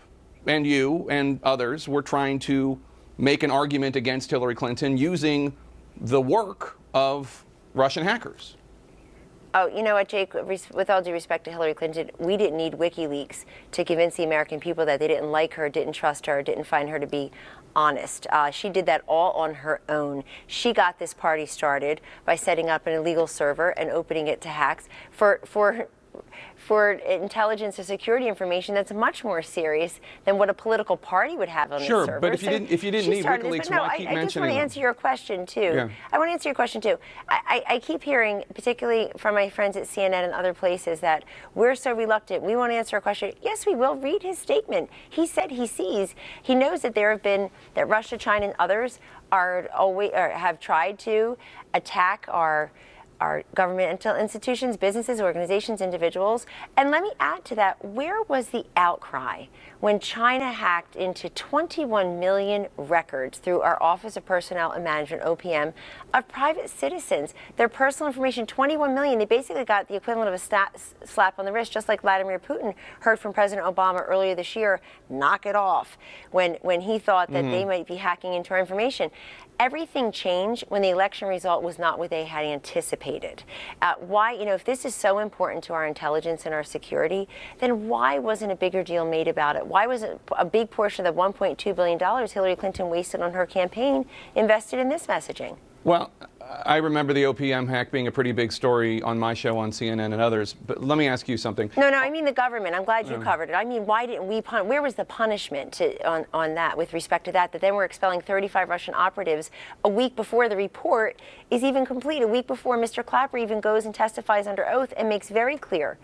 and you and others were trying to make an argument against Hillary Clinton using the work of Russian hackers. Oh, you know what, Jake? With all due respect to Hillary Clinton, we didn't need WikiLeaks to convince the American people that they didn't like her, didn't trust her, didn't find her to be honest. She did that all on her own. She got this party started by setting up an illegal server and opening it to hacks for intelligence or security information that's much more serious than what a political party would have on the server. Sure, but if you didn't need WikiLeaks, why keep mentioning them? I just want to answer your question too. Yeah. I want to answer your question too. I keep hearing, particularly from my friends at CNN and other places, that we're so reluctant. We won't answer a question. Yes, we will. Read his statement. He said he knows that there have been, that Russia, China, and others have tried to attack our governmental institutions, businesses, organizations, individuals. And let me add to that, where was the outcry when China hacked into 21 million records through our Office of Personnel and Management, OPM, of private citizens? Their personal information, 21 million. They basically got the equivalent of a slap on the wrist, just like Vladimir Putin heard from President Obama earlier this year, knock it off, when he thought that they might be hacking into our information. Everything changed when the election result was not what they had anticipated. Why, if this is so important to our intelligence and our security, then why wasn't a bigger deal made about it? Why wasn't a big portion of the $1.2 billion Hillary Clinton wasted on her campaign invested in this messaging? Well, I remember the OPM hack being a pretty big story on my show on CNN and others, but let me ask you something. No, I mean the government. I'm glad you covered it. I mean, why didn't we where was the punishment on that with respect to that then we're expelling 35 Russian operatives a week before the report is even complete, a week before Mr. Clapper even goes and testifies under oath and makes very clear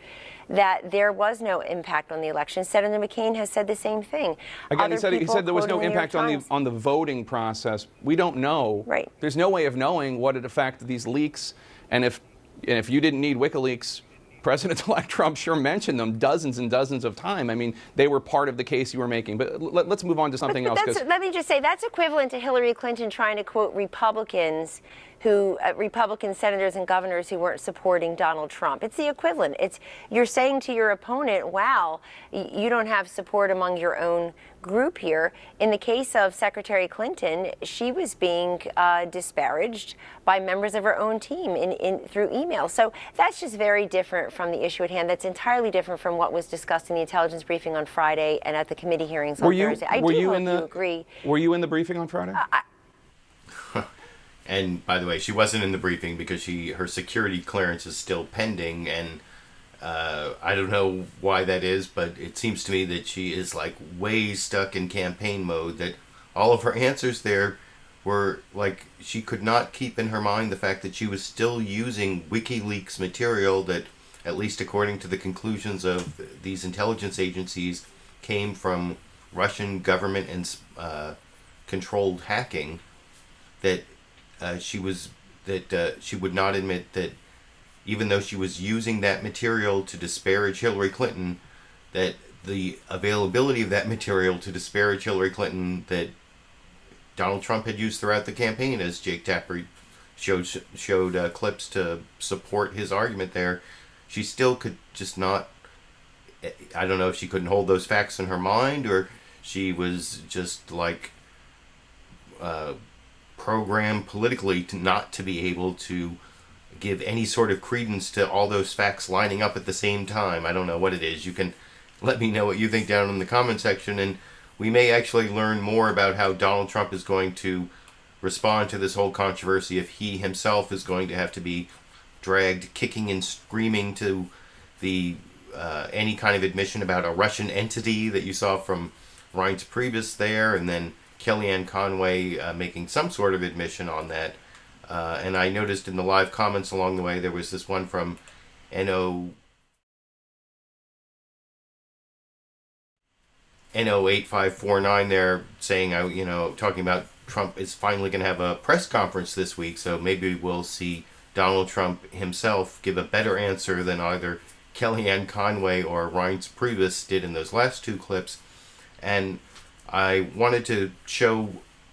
that there was no impact on the election. Senator McCain has said the same thing. Again, he said there was no impact on the voting process. We don't know. Right. There's no way of knowing what it affected these leaks. And if you didn't need WikiLeaks, President-elect Trump sure mentioned them dozens and dozens of times. I mean, they were part of the case you were making. But let's move on to something else. Let me just say, that's equivalent to Hillary Clinton trying to quote Republican senators and governors who weren't supporting Donald Trump. It's the equivalent. You're saying to your opponent, wow, you don't have support among your own group here. In the case of Secretary Clinton, she was being disparaged by members of her own team through email. So that's just very different from the issue at hand. That's entirely different from what was discussed in the intelligence briefing on Friday and at the committee hearings on Thursday. I do hope you agree. Were you in the briefing on Friday? And by the way, she wasn't in the briefing because her security clearance is still pending, and I don't know why that is, but it seems to me that she is like way stuck in campaign mode, that all of her answers there were like she could not keep in her mind the fact that she was still using WikiLeaks material that, at least according to the conclusions of these intelligence agencies, came from Russian government and controlled hacking, that she would not admit that even though she was using that material to disparage Hillary Clinton, that the availability of that material to disparage Hillary Clinton that Donald Trump had used throughout the campaign, as Jake Tapper showed clips to support his argument there, she still could just not, I don't know if she couldn't hold those facts in her mind, or she was just like programmed politically not to be able to give any sort of credence to all those facts lining up at the same time. I don't know what it is. You can let me know what you think down in the comment section, and we may actually learn more about how Donald Trump is going to respond to this whole controversy, if he himself is going to have to be dragged kicking and screaming to the any kind of admission about a Russian entity that you saw from Reince Priebus there, and then Kellyanne Conway making some sort of admission on that. And I noticed in the live comments along the way, there was this one from NO8549 there saying, talking about Trump is finally going to have a press conference this week, so maybe we'll see Donald Trump himself give a better answer than either Kellyanne Conway or Reince Priebus did in those last two clips. And I wanted to show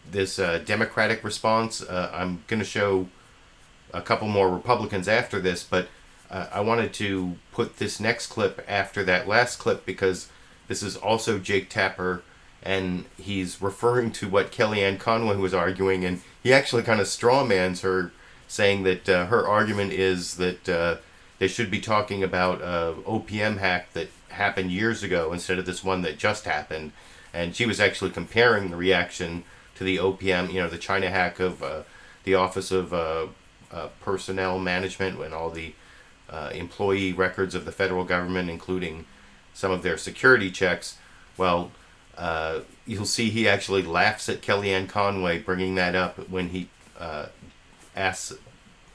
this Democratic response. I'm going to show a couple more Republicans after this, but I wanted to put this next clip after that last clip because this is also Jake Tapper, and he's referring to what Kellyanne Conway was arguing, and he actually kind of strawmans her, saying that her argument is that they should be talking about a OPM hack that happened years ago instead of this one that just happened. And she was actually comparing the reaction to the OPM, the China hack of the Office of Personnel Management and all the employee records of the federal government, including some of their security checks. Well, you'll see he actually laughs at Kellyanne Conway bringing that up when he asks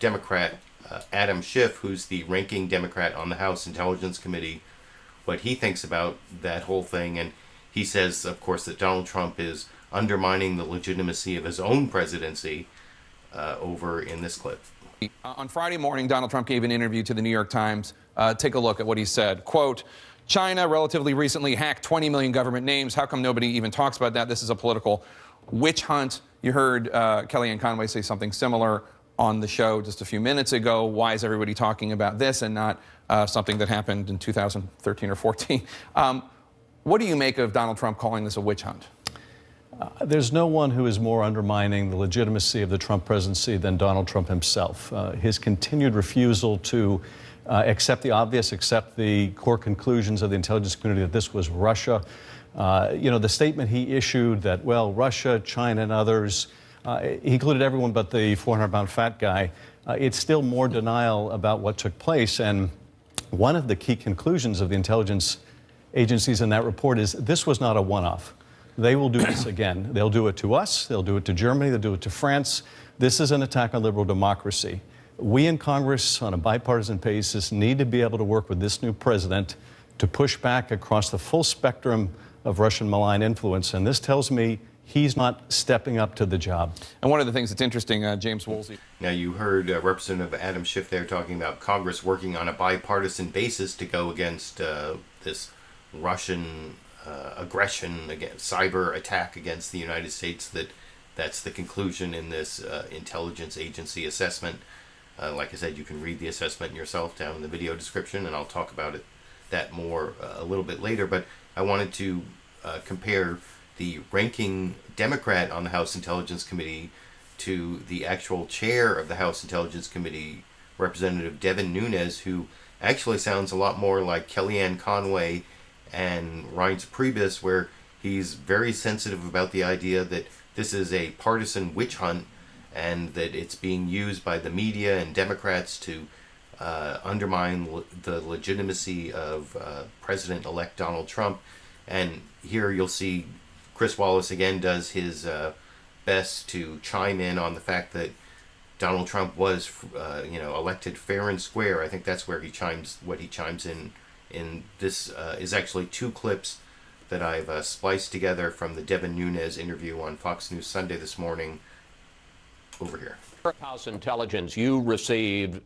Democrat Adam Schiff, who's the ranking Democrat on the House Intelligence Committee, what he thinks about that whole thing. And he says, of course, that Donald Trump is undermining the legitimacy of his own presidency over in this clip. On Friday morning, Donald Trump gave an interview to the New York Times. Take a look at what he said. Quote, China relatively recently hacked 20 million government names. How come nobody even talks about that? This is a political witch hunt. You heard Kellyanne Conway say something similar on the show just a few minutes ago. Why is everybody talking about this and not something that happened in 2013 or 14? What do you make of Donald Trump calling this a witch hunt? There's no one who is more undermining the legitimacy of the Trump presidency than Donald Trump himself. His continued refusal to accept the obvious, accept the core conclusions of the intelligence community that this was Russia. The statement he issued that, well, Russia, China, and others, he included everyone but the 400-pound fat guy. It's still more denial about what took place. And one of the key conclusions of the intelligence agencies in that report is this was not a one-off. They will do this again. They'll do it to us. They'll do it to Germany. They'll do it to France. This is an attack on liberal democracy. We in Congress, on a bipartisan basis, need to be able to work with this new president to push back across the full spectrum of Russian malign influence. And this tells me he's not stepping up to the job. And one of the things that's interesting, James Woolsey. Now, you heard Representative Adam Schiff there talking about Congress working on a bipartisan basis to go against this Russian aggression, against cyber attack against the United States. That's the conclusion in this intelligence agency assessment. Like I said, you can read the assessment yourself down in the video description, and I'll talk about that more a little bit later. But I wanted to compare the ranking Democrat on the House Intelligence Committee to the actual chair of the House Intelligence Committee, Representative Devin Nunes, who actually sounds a lot more like Kellyanne Conway and Reince Priebus, where he's very sensitive about the idea that this is a partisan witch hunt and that it's being used by the media and Democrats to undermine the legitimacy of President-elect Donald Trump. And here you'll see Chris Wallace again does his best to chime in on the fact that Donald Trump was, elected fair and square. I think that's where he chimes in. And this is actually two clips that I've spliced together from the Devin Nunes interview on Fox News Sunday this morning. Over here. House Intelligence, you received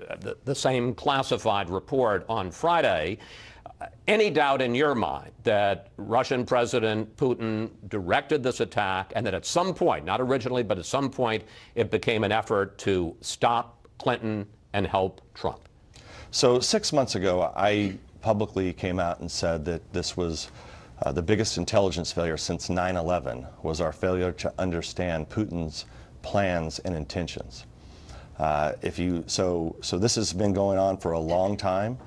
the same classified report on Friday. Any doubt in your mind that Russian President Putin directed this attack and that at some point, not originally, but at some point, it became an effort to stop Clinton and help Trump? So 6 months ago, I publicly came out and said that this was the biggest intelligence failure since 9/11, was our failure to understand Putin's plans and intentions. So this has been going on for a long time.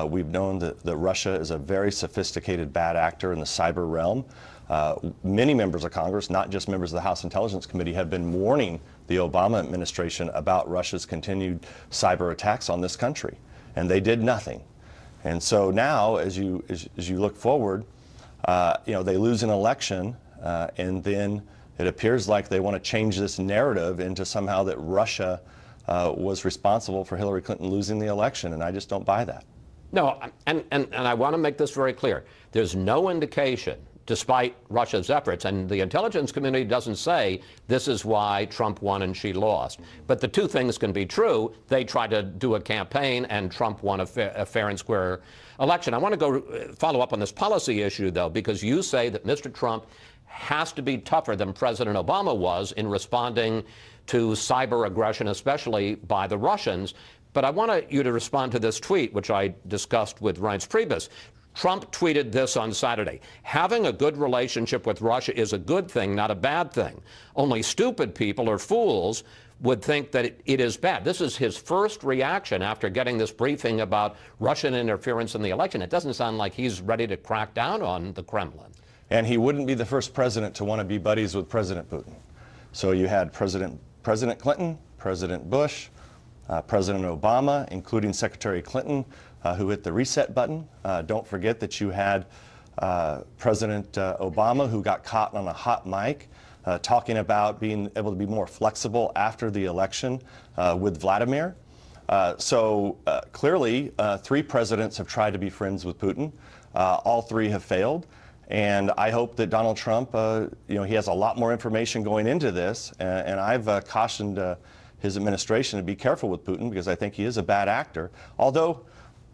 We've known that Russia is a very sophisticated bad actor in the cyber realm. Many members of Congress, not just members of the House Intelligence Committee, have been warning the Obama administration about Russia's continued cyber attacks on this country, and they did nothing. And so now, as you look forward, they lose an election, and then it appears like they want to change this narrative into somehow that Russia was responsible for Hillary Clinton losing the election, and I just don't buy that. No, and I want to make this very clear. There's no indication, despite Russia's efforts, and the intelligence community doesn't say this is why Trump won and she lost. But the two things can be true. They tried to do a campaign, and Trump won a fair and square election. I want to go follow up on this policy issue, though, because you say that Mr. Trump has to be tougher than President Obama was in responding to cyber aggression, especially by the Russians. But I want you to respond to this tweet, which I discussed with Reince Priebus. Trump tweeted this on Saturday. Having a good relationship with Russia is a good thing, not a bad thing. Only stupid people or fools would think that it is bad. This is his first reaction after getting this briefing about Russian interference in the election. It doesn't sound like he's ready to crack down on the Kremlin. And he wouldn't be the first president to want to be buddies with President Putin. So you had President Clinton, President Bush, President Obama, including Secretary Clinton, who hit the reset button. Don't forget that you had President Obama, who got caught on a hot mic, talking about being able to be more flexible after the election with Vladimir. So clearly, 3 presidents have tried to be friends with Putin. All 3 have failed. And I hope that Donald Trump, he has a lot more information going into this. And I've cautioned his administration to be careful with Putin because I think he is a bad actor. Although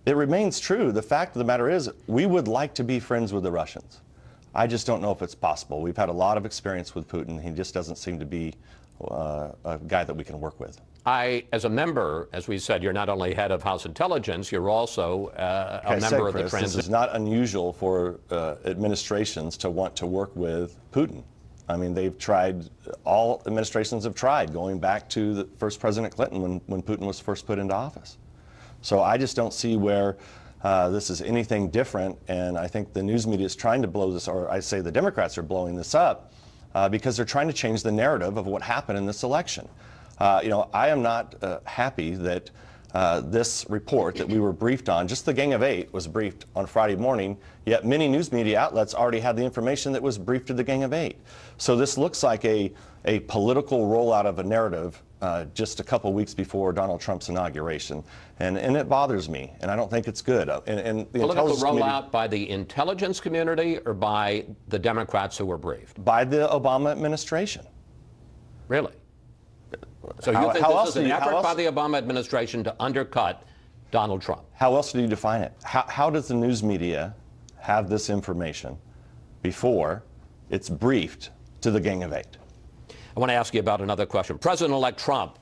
it remains true, the fact of the matter is we would like to be friends with the Russians. I just don't know if it's possible. We've had a lot of experience with Putin. He just doesn't seem to be a guy that we can work with. As a member, as we said, you're not only head of House Intelligence, you're also a member of the transition. This is not unusual for administrations to want to work with Putin. I mean, they've tried, all administrations have tried, going back to the first President Clinton when Putin was first put into office. So I just don't see where this is anything different, and I think the news media is trying to blow this, or I say the Democrats are blowing this up, because they're trying to change the narrative of what happened in this election. I am not happy that this report that we were briefed on, just the Gang of 8 was briefed on Friday morning, yet many news media outlets already had the information that was briefed to the Gang of 8. So this looks like a political rollout of a narrative just a couple weeks before Donald Trump's inauguration. And it bothers me, and I don't think it's good. And the political rollout by the intelligence community or by the Democrats who were briefed? By the Obama administration. Really? So you think this is an effort by the Obama administration to undercut Donald Trump? How else do you define it? How does the news media have this information before it's briefed to the Gang of 8? I want to ask you about another question. President-elect Trump.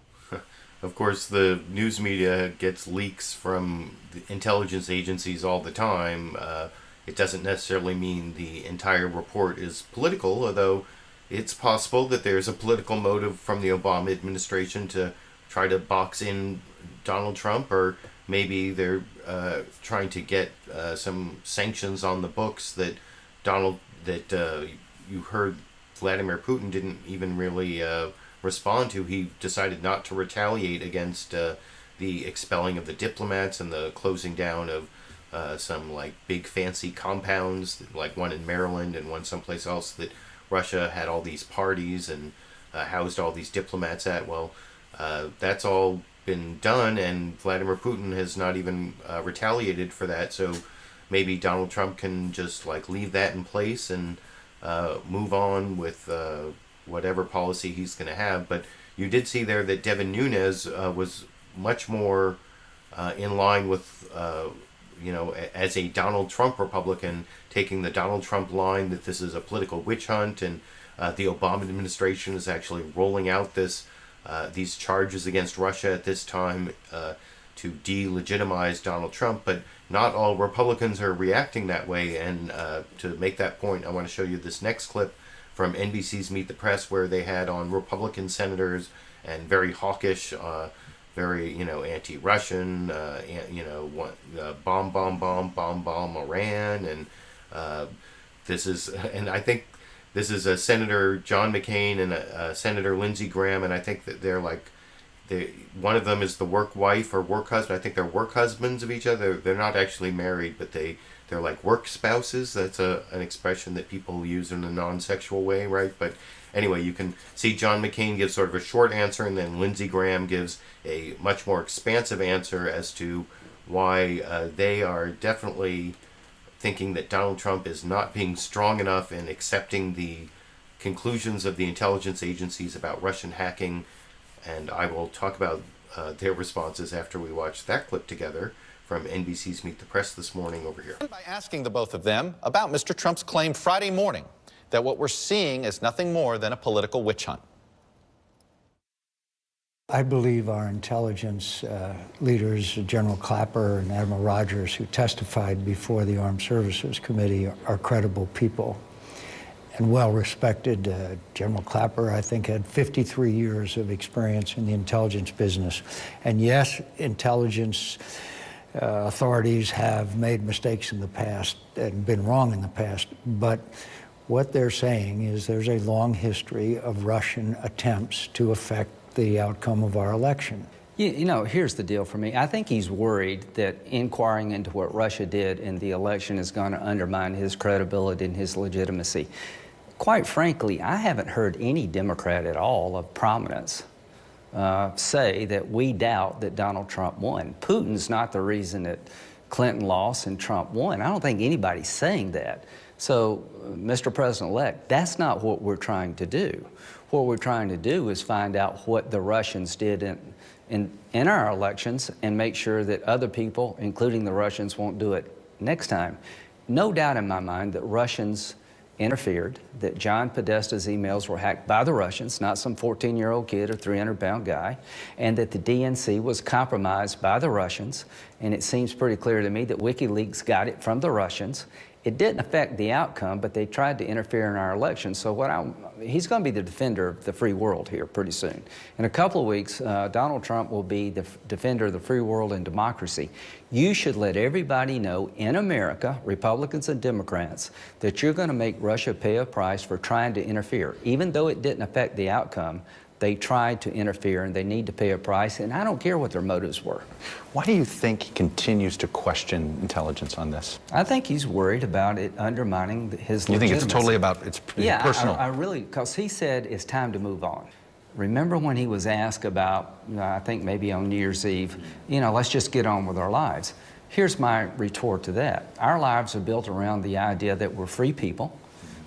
Of course, the news media gets leaks from the intelligence agencies all the time. It doesn't necessarily mean the entire report is political, although it's possible that there's a political motive from the Obama administration to try to box in Donald Trump, or maybe they're trying to get some sanctions on the books that you heard Vladimir Putin didn't even really respond to. He decided not to retaliate against the expelling of the diplomats and the closing down of some like big fancy compounds, like one in Maryland and one someplace else that Russia had all these parties and housed all these diplomats at. Well, that's all been done, and Vladimir Putin has not even retaliated for that. So maybe Donald Trump can just like leave that in place and move on with whatever policy he's going to have. But you did see there that Devin Nunes was much more in line with, as a Donald Trump Republican, taking the Donald Trump line that this is a political witch hunt, and the Obama administration is actually rolling out these charges against Russia at this time to delegitimize Donald Trump. But not all Republicans are reacting that way, and to make that point, I want to show you this next clip from NBC's Meet the Press, where they had on Republican senators and very hawkish, very anti-Russian, bomb Iran, and I think this is Senator John McCain and Senator Lindsey Graham, and I think that they're like, one of them is the work wife or work husband. I think they're work husbands of each other. They're not actually married, but they're like work spouses. That's an expression that people use in a non-sexual way, right? But anyway, you can see John McCain gives sort of a short answer, and then Lindsey Graham gives a much more expansive answer as to why they are definitely thinking that Donald Trump is not being strong enough in accepting the conclusions of the intelligence agencies about Russian hacking. And I will talk about their responses after we watch that clip together from NBC's Meet the Press this morning over here. By asking the both of them about Mr. Trump's claim Friday morning that what we're seeing is nothing more than a political witch hunt. I believe our intelligence leaders, General Clapper and Admiral Rogers, who testified before the Armed Services Committee, are credible people. and well-respected. General Clapper, I think, had 53 years of experience in the intelligence business. And yes, intelligence authorities have made mistakes in the past and been wrong in the past, but what they're saying is there's a long history of Russian attempts to affect the outcome of our election. You know, here's the deal for me. I think he's worried that inquiring into what Russia did in the election is going to undermine his credibility and his legitimacy. Quite frankly, I haven't heard any Democrat at all of prominence say that we doubt that Donald Trump won. Putin's not the reason that Clinton lost and Trump won. I don't think anybody's saying that. So, Mr. President-elect, that's not what we're trying to do. What we're trying to do is find out what the Russians did in our elections and make sure that other people, including the Russians, won't do it next time. No doubt in my mind that Russians interfered, that John Podesta's emails were hacked by the Russians, not some 14-year-old kid or 300-pound guy, and that the DNC was compromised by the Russians. And it seems pretty clear to me that WikiLeaks got it from the Russians. It didn't affect the outcome, but they tried to interfere in our election. So he's going to be the defender of the free world here pretty soon. In a couple of weeks, Donald Trump will be the defender of the free world and democracy. You should let everybody know in America, Republicans and Democrats, that you're going to make Russia pay a price for trying to interfere. Even though it didn't affect the outcome, they tried to interfere and they need to pay a price, and I don't care what their motives were. Why do you think he continues to question intelligence on this? I think he's worried about it undermining his legitimacy. You think it's totally about, it's personal? I really, because he said it's time to move on. Remember when he was asked about, I think maybe on New Year's Eve, let's just get on with our lives. Here's my retort to that. Our lives are built around the idea that we're free people,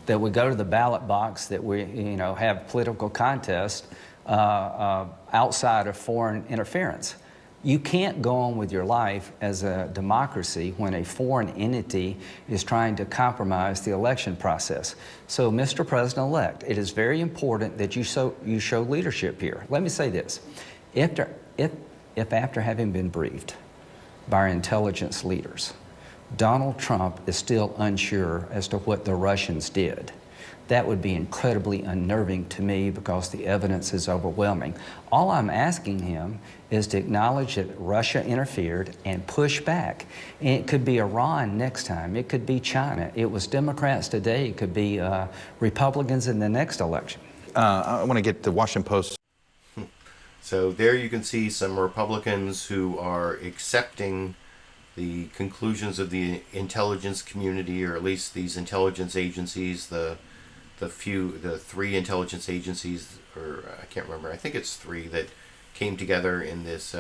that we go to the ballot box, that we have political contests outside of foreign interference. You can't go on with your life as a democracy when a foreign entity is trying to compromise the election process. So, Mr. President-elect, it is very important that you show leadership here. Let me say this. If after having been briefed by our intelligence leaders, Donald Trump is still unsure as to what the Russians did, that would be incredibly unnerving to me because the evidence is overwhelming. All I'm asking him is to acknowledge that Russia interfered and push back. And it could be Iran next time. It could be China. It was Democrats today. It could be Republicans in the next election. I want to get the Washington Post. So there you can see some Republicans who are accepting the conclusions of the intelligence community, or at least these intelligence agencies, the three intelligence agencies, or I can't remember, I think it's three, that came together in this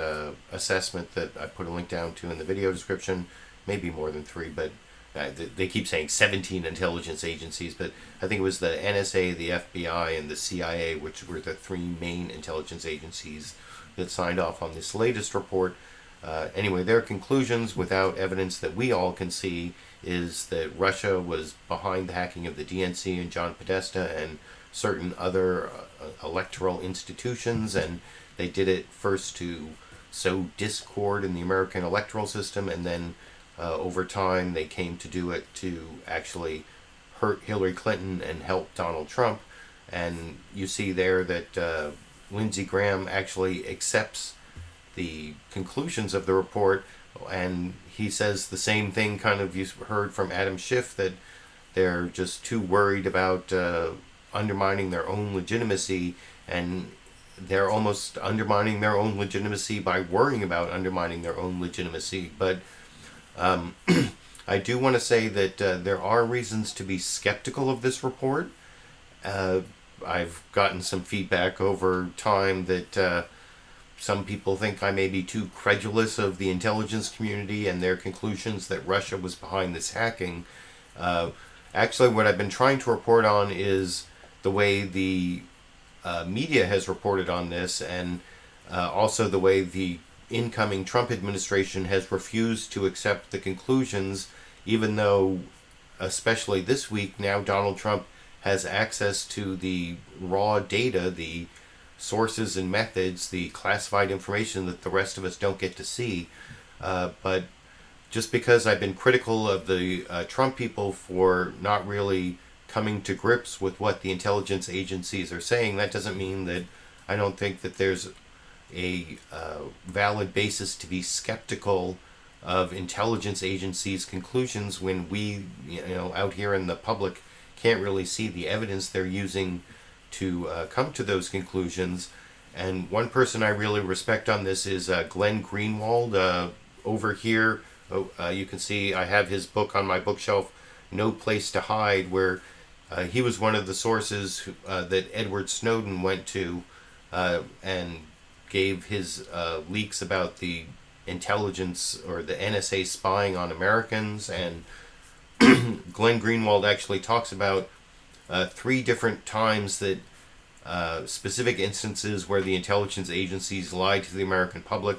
assessment that I put a link down to in the video description. Maybe more than three, but they keep saying 17 intelligence agencies, but I think it was the NSA, the FBI, and the CIA, which were the three main intelligence agencies that signed off on this latest report. Anyway, their conclusions, without evidence that we all can see, is that Russia was behind the hacking of the DNC and John Podesta and certain other electoral institutions, and they did it first to sow discord in the American electoral system, and then over time they came to do it to actually hurt Hillary Clinton and help Donald Trump. And you see there that Lindsey Graham actually accepts the conclusions of the report, and he says the same thing kind of you heard from Adam Schiff, that they're just too worried about undermining their own legitimacy, and they're almost undermining their own legitimacy by worrying about undermining their own legitimacy. But I do want to say that there are reasons to be skeptical of this report. I've gotten some feedback over time that some people think I may be too credulous of the intelligence community and their conclusions that Russia was behind this hacking. Actually, what I've been trying to report on is the way the media has reported on this, and also the way the incoming Trump administration has refused to accept the conclusions, even though, especially this week, now Donald Trump has access to the raw data, the sources and methods, the classified information that the rest of us don't get to see. But just because I've been critical of the Trump people for not really coming to grips with what the intelligence agencies are saying. That doesn't mean that I don't think that there's a valid basis to be skeptical of intelligence agencies' conclusions when we, out here in the public can't really see the evidence they're using to come to those conclusions. And one person I really respect on this is Glenn Greenwald. Over here, you can see I have his book on my bookshelf, No Place to Hide, where he was one of the sources that Edward Snowden went to and gave his leaks about the intelligence or the NSA spying on Americans. And Glenn Greenwald actually talks about 3 different times that specific instances where the intelligence agencies lied to the American public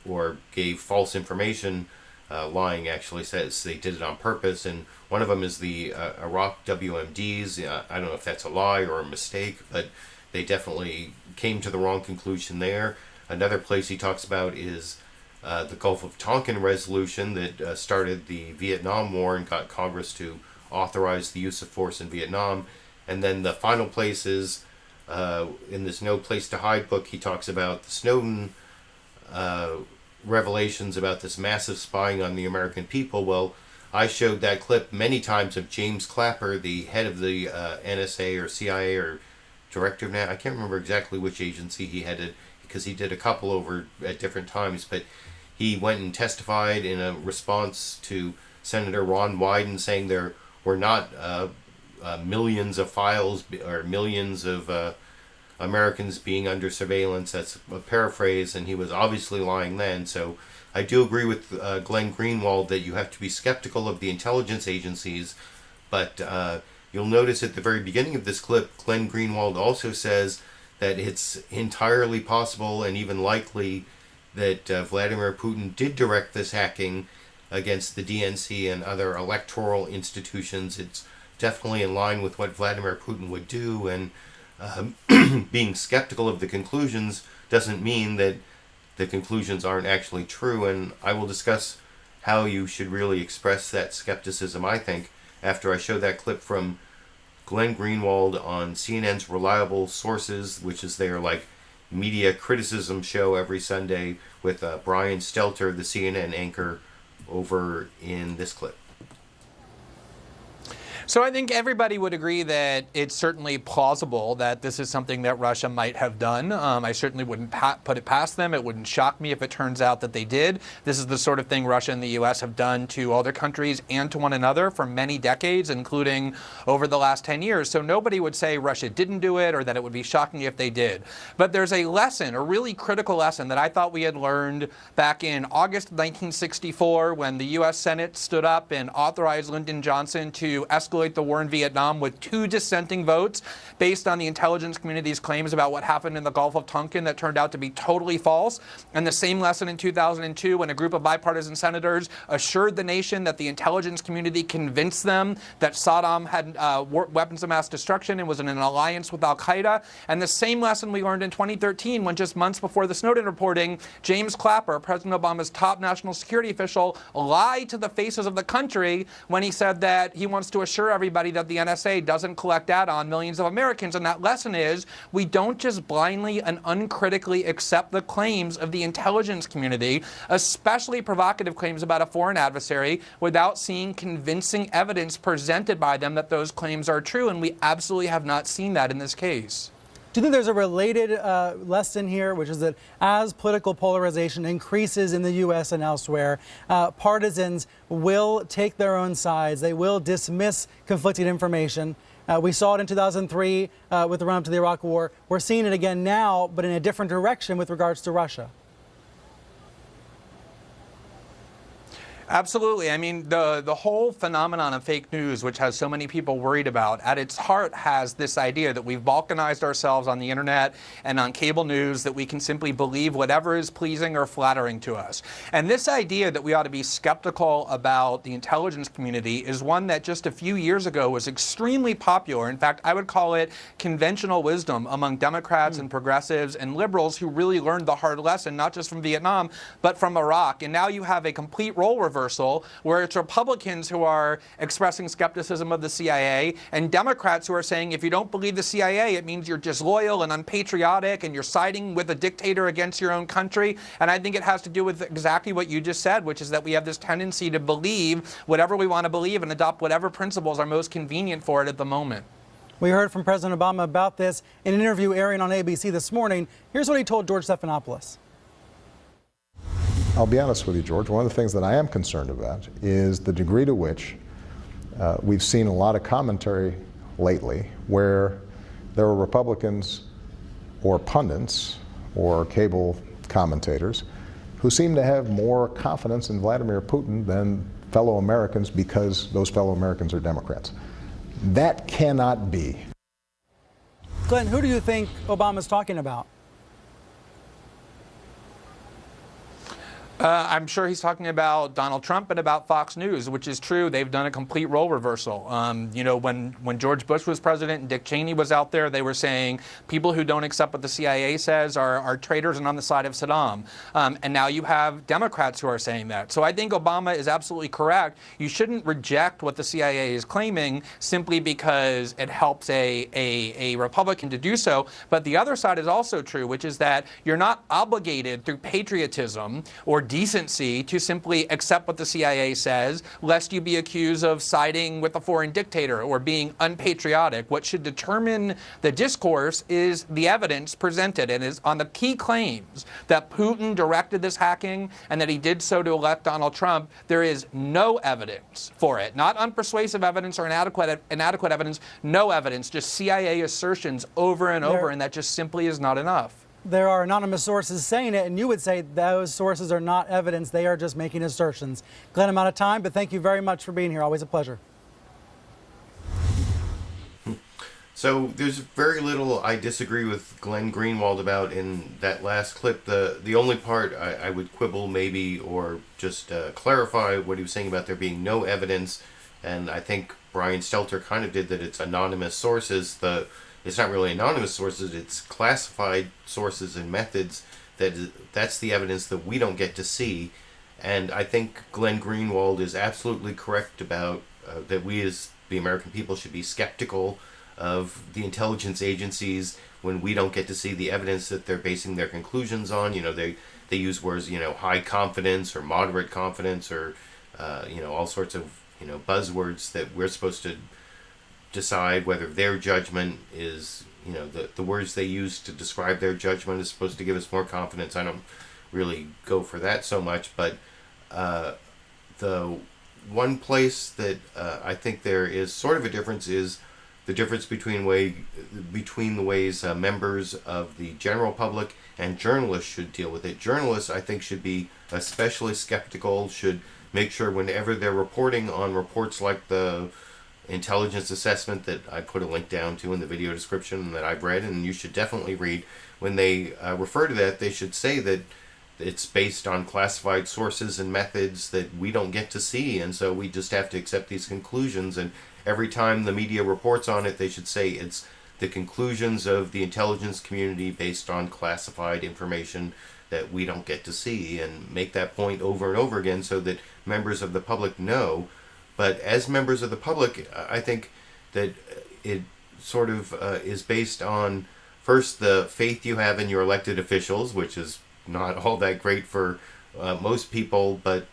or gave false information. Lying actually says they did it on purpose, and one of them is the Iraq WMDs. I don't know if that's a lie or a mistake, but they definitely came to the wrong conclusion there. Another place he talks about is the Gulf of Tonkin resolution that started the Vietnam War and got Congress to authorize the use of force in Vietnam. And then the final place is in this No Place to Hide book, he talks about the Snowden revelations about this massive spying on the American people. Well, I showed that clip many times of James Clapper, the head of the NSA or CIA or director of I can't remember exactly which agency he headed, because he did a couple over at different times, but he went and testified in a response to Senator Ron Wyden saying there were not millions of files or millions of Americans being under surveillance. That's a paraphrase, and he was obviously lying then. So I do agree with Glenn Greenwald that you have to be skeptical of the intelligence agencies, but you'll notice at the very beginning of this clip, Glenn Greenwald also says that it's entirely possible and even likely that Vladimir Putin did direct this hacking against the DNC and other electoral institutions. It's definitely in line with what Vladimir Putin would do, and being skeptical of the conclusions doesn't mean that the conclusions aren't actually true. And I will discuss how you should really express that skepticism, I think, after I show that clip from Glenn Greenwald on CNN's Reliable Sources, which is their media criticism show every Sunday with Brian Stelter, the CNN anchor, over in this clip. So I think everybody would agree that it's certainly plausible that this is something that Russia might have done. I certainly wouldn't put it past them. It wouldn't shock me if it turns out that they did. This is the sort of thing Russia and the U.S. have done to other countries and to one another for many decades, including over the last 10 years. So nobody would say Russia didn't do it or that it would be shocking if they did. But there's a lesson, a really critical lesson that I thought we had learned back in August 1964 when the U.S. Senate stood up and authorized Lyndon Johnson to escalate the war in Vietnam with 2 dissenting votes based on the intelligence community's claims about what happened in the Gulf of Tonkin that turned out to be totally false. And the same lesson in 2002 when a group of bipartisan senators assured the nation that the intelligence community convinced them that Saddam had weapons of mass destruction and was in an alliance with al-Qaeda. And the same lesson we learned in 2013 when just months before the Snowden reporting, James Clapper, President Obama's top national security official, lied to the faces of the country when he said that he wants to assure everybody that the NSA doesn't collect data on millions of Americans. And that lesson is we don't just blindly and uncritically accept the claims of the intelligence community, especially provocative claims about a foreign adversary, without seeing convincing evidence presented by them that those claims are true. And we absolutely have not seen that in this case. Do you think there's a related lesson here, which is that as political polarization increases in the U.S. and elsewhere, partisans will take their own sides. They will dismiss conflicting information. We saw it in 2003 with the run-up to the Iraq War. We're seeing it again now, but in a different direction with regards to Russia. Absolutely. I mean, the whole phenomenon of fake news, which has so many people worried about, at its heart has this idea that we've balkanized ourselves on the internet and on cable news, that we can simply believe whatever is pleasing or flattering to us. And this idea that we ought to be skeptical about the intelligence community is one that just a few years ago was extremely popular. In fact, I would call it conventional wisdom among Democrats and progressives and liberals who really learned the hard lesson, not just from Vietnam, but from Iraq. And now you have a complete role reversal reversal where it's Republicans who are expressing skepticism of the CIA and Democrats who are saying if you don't believe the CIA, it means you're disloyal and unpatriotic and you're siding with a dictator against your own country. And I think it has to do with exactly what you just said, which is that we have this tendency to believe whatever we want to believe and adopt whatever principles are most convenient for it at the moment. We heard from President Obama about this in an interview airing on ABC this morning. Here's what he told George Stephanopoulos. I'll be honest with you, George. One of the things that I am concerned about is the degree to which we've seen a lot of commentary lately where there are Republicans or pundits or cable commentators who seem to have more confidence in Vladimir Putin than fellow Americans because those fellow Americans are Democrats. That cannot be. Glenn, who do you think Obama's talking about? I'm sure he's talking about Donald Trump and about Fox News, which is true. They've done a complete role reversal. You know, when George Bush was president and Dick Cheney was out there, they were saying people who don't accept what the CIA says are traitors and on the side of Saddam. And now you have Democrats who are saying that. So I think Obama is absolutely correct. You shouldn't reject what the CIA is claiming simply because it helps a Republican to do so. But the other side is also true, which is that you're not obligated through patriotism or decency to simply accept what the CIA says, lest you be accused of siding with a foreign dictator or being unpatriotic. What should determine the discourse is the evidence presented, and is on the key claims that Putin directed this hacking and that he did so to elect Donald Trump. There is no evidence for it, not unpersuasive evidence or inadequate evidence, no evidence, just CIA assertions over and over, and that just simply is not enough. There are anonymous sources saying it, and you would say those sources are not evidence. They are just making assertions. Glenn, I'm out of time, but thank you very much for being here. Always a pleasure. So there's very little I disagree with Glenn Greenwald about in that last clip. The only part I would quibble maybe or just clarify what he was saying about there being no evidence, and I think Brian Stelter kind of did that it's anonymous sources. It's not really anonymous sources, it's classified sources and methods. That's the evidence that we don't get to see. And I think Glenn Greenwald is absolutely correct about that we as the American people should be skeptical of the intelligence agencies when we don't get to see the evidence that they're basing their conclusions on. You know, they use words, you know, high confidence or moderate confidence or, you know, all sorts of, you know, buzzwords that we're supposed to decide whether their judgment is, you know, the words they use to describe their judgment is supposed to give us more confidence. I don't really go for that so much, but the one place that I think there is sort of a difference is the difference between the ways members of the general public and journalists should deal with it. Journalists, I think, should be especially skeptical, should make sure whenever they're reporting on reports like the intelligence assessment that I put a link down to in the video description that I've read, and you should definitely read, when they refer to that, they should say that it's based on classified sources and methods that we don't get to see, and so we just have to accept these conclusions. And every time the media reports on it, they should say it's the conclusions of the intelligence community based on classified information that we don't get to see, and make that point over and over again so that members of the public know. But as members of the public, I think that it sort of is based on, first, the faith you have in your elected officials, which is not all that great for most people, but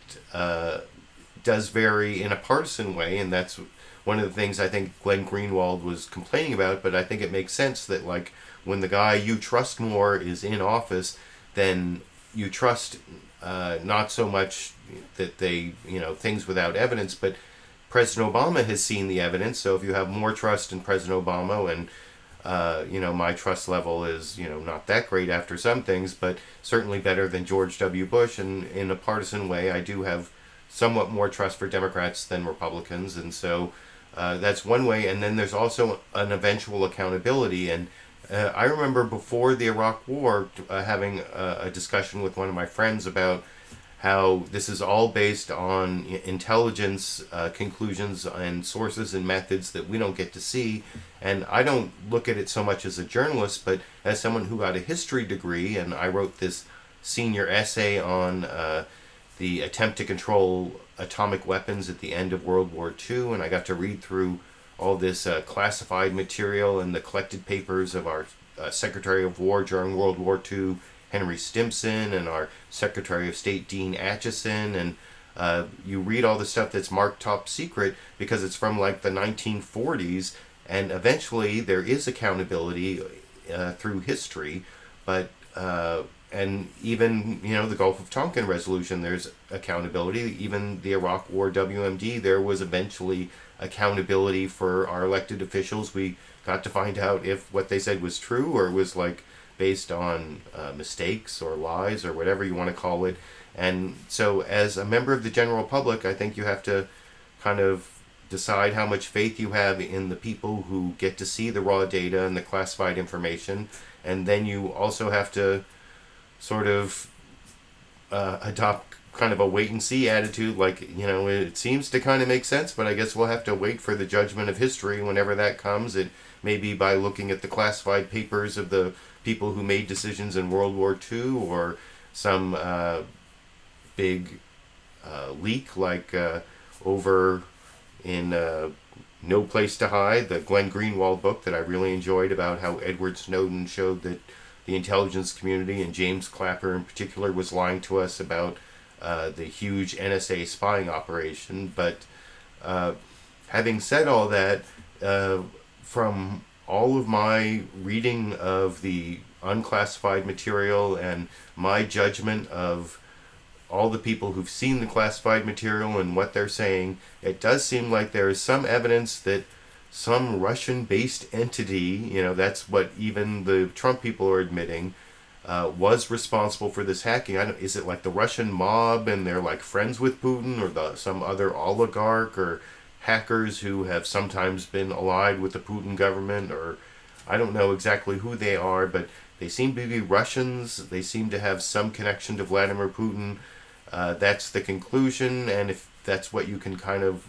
does vary in a partisan way. And that's one of the things I think Glenn Greenwald was complaining about. But I think it makes sense that, like, when the guy you trust more is in office, then you trust not so much that they, you know, things without evidence, but President Obama has seen the evidence. So if you have more trust in President Obama, and you know, my trust level is, you know, not that great after some things, but certainly better than George W. Bush. And in a partisan way, I do have somewhat more trust for Democrats than Republicans. And so that's one way. And then there's also an eventual accountability. And I remember before the Iraq War having a discussion with one of my friends about how this is all based on intelligence conclusions and sources and methods that we don't get to see. And I don't look at it so much as a journalist, but as someone who got a history degree, and I wrote this senior essay on the attempt to control atomic weapons at the end of World War II, and I got to read through all this classified material and the collected papers of our Secretary of War during World War II, Henry Stimson, and our Secretary of State, Dean Acheson, and you read all the stuff that's marked top secret because it's from like the 1940s, and eventually there is accountability through history, but and even, you know, the Gulf of Tonkin resolution, there's accountability. Even the Iraq War WMD, there was eventually accountability for our elected officials. We got to find out if what they said was true or it was like based on mistakes or lies or whatever you want to call it. And so as a member of the general public, I think you have to kind of decide how much faith you have in the people who get to see the raw data and the classified information. And then you also have to sort of adopt kind of a wait-and-see attitude, like, you know, it seems to kind of make sense, but I guess we'll have to wait for the judgment of history whenever that comes. It may be by looking at the classified papers of the people who made decisions in World War II, or some big leak like over in No Place to Hide, the Glenn Greenwald book that I really enjoyed, about how Edward Snowden showed that the intelligence community, and James Clapper in particular, was lying to us about the huge NSA spying operation. But having said all that, from all of my reading of the unclassified material and my judgment of all the people who've seen the classified material and what they're saying, it does seem like there is some evidence that some Russian-based entity, you know, that's what even the Trump people are admitting, was responsible for this hacking. Is it like the Russian mob and they're like friends with Putin, or some other oligarch or hackers who have sometimes been allied with the Putin government, or I don't know exactly who they are, but they seem to be Russians. They seem to have some connection to Vladimir Putin. That's the conclusion, and if that's what you can kind of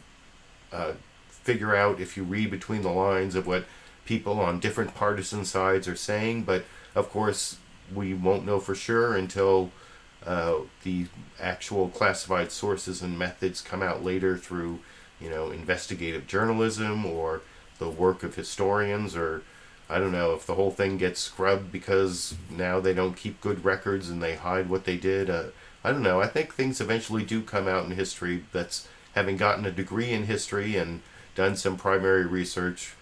figure out if you read between the lines of what people on different partisan sides are saying. But of course we won't know for sure until the actual classified sources and methods come out later through, you know, investigative journalism or the work of historians, or I don't know if the whole thing gets scrubbed because now they don't keep good records and they hide what they did. I don't know. I think things eventually do come out in history. That's having gotten a degree in history and done some primary research.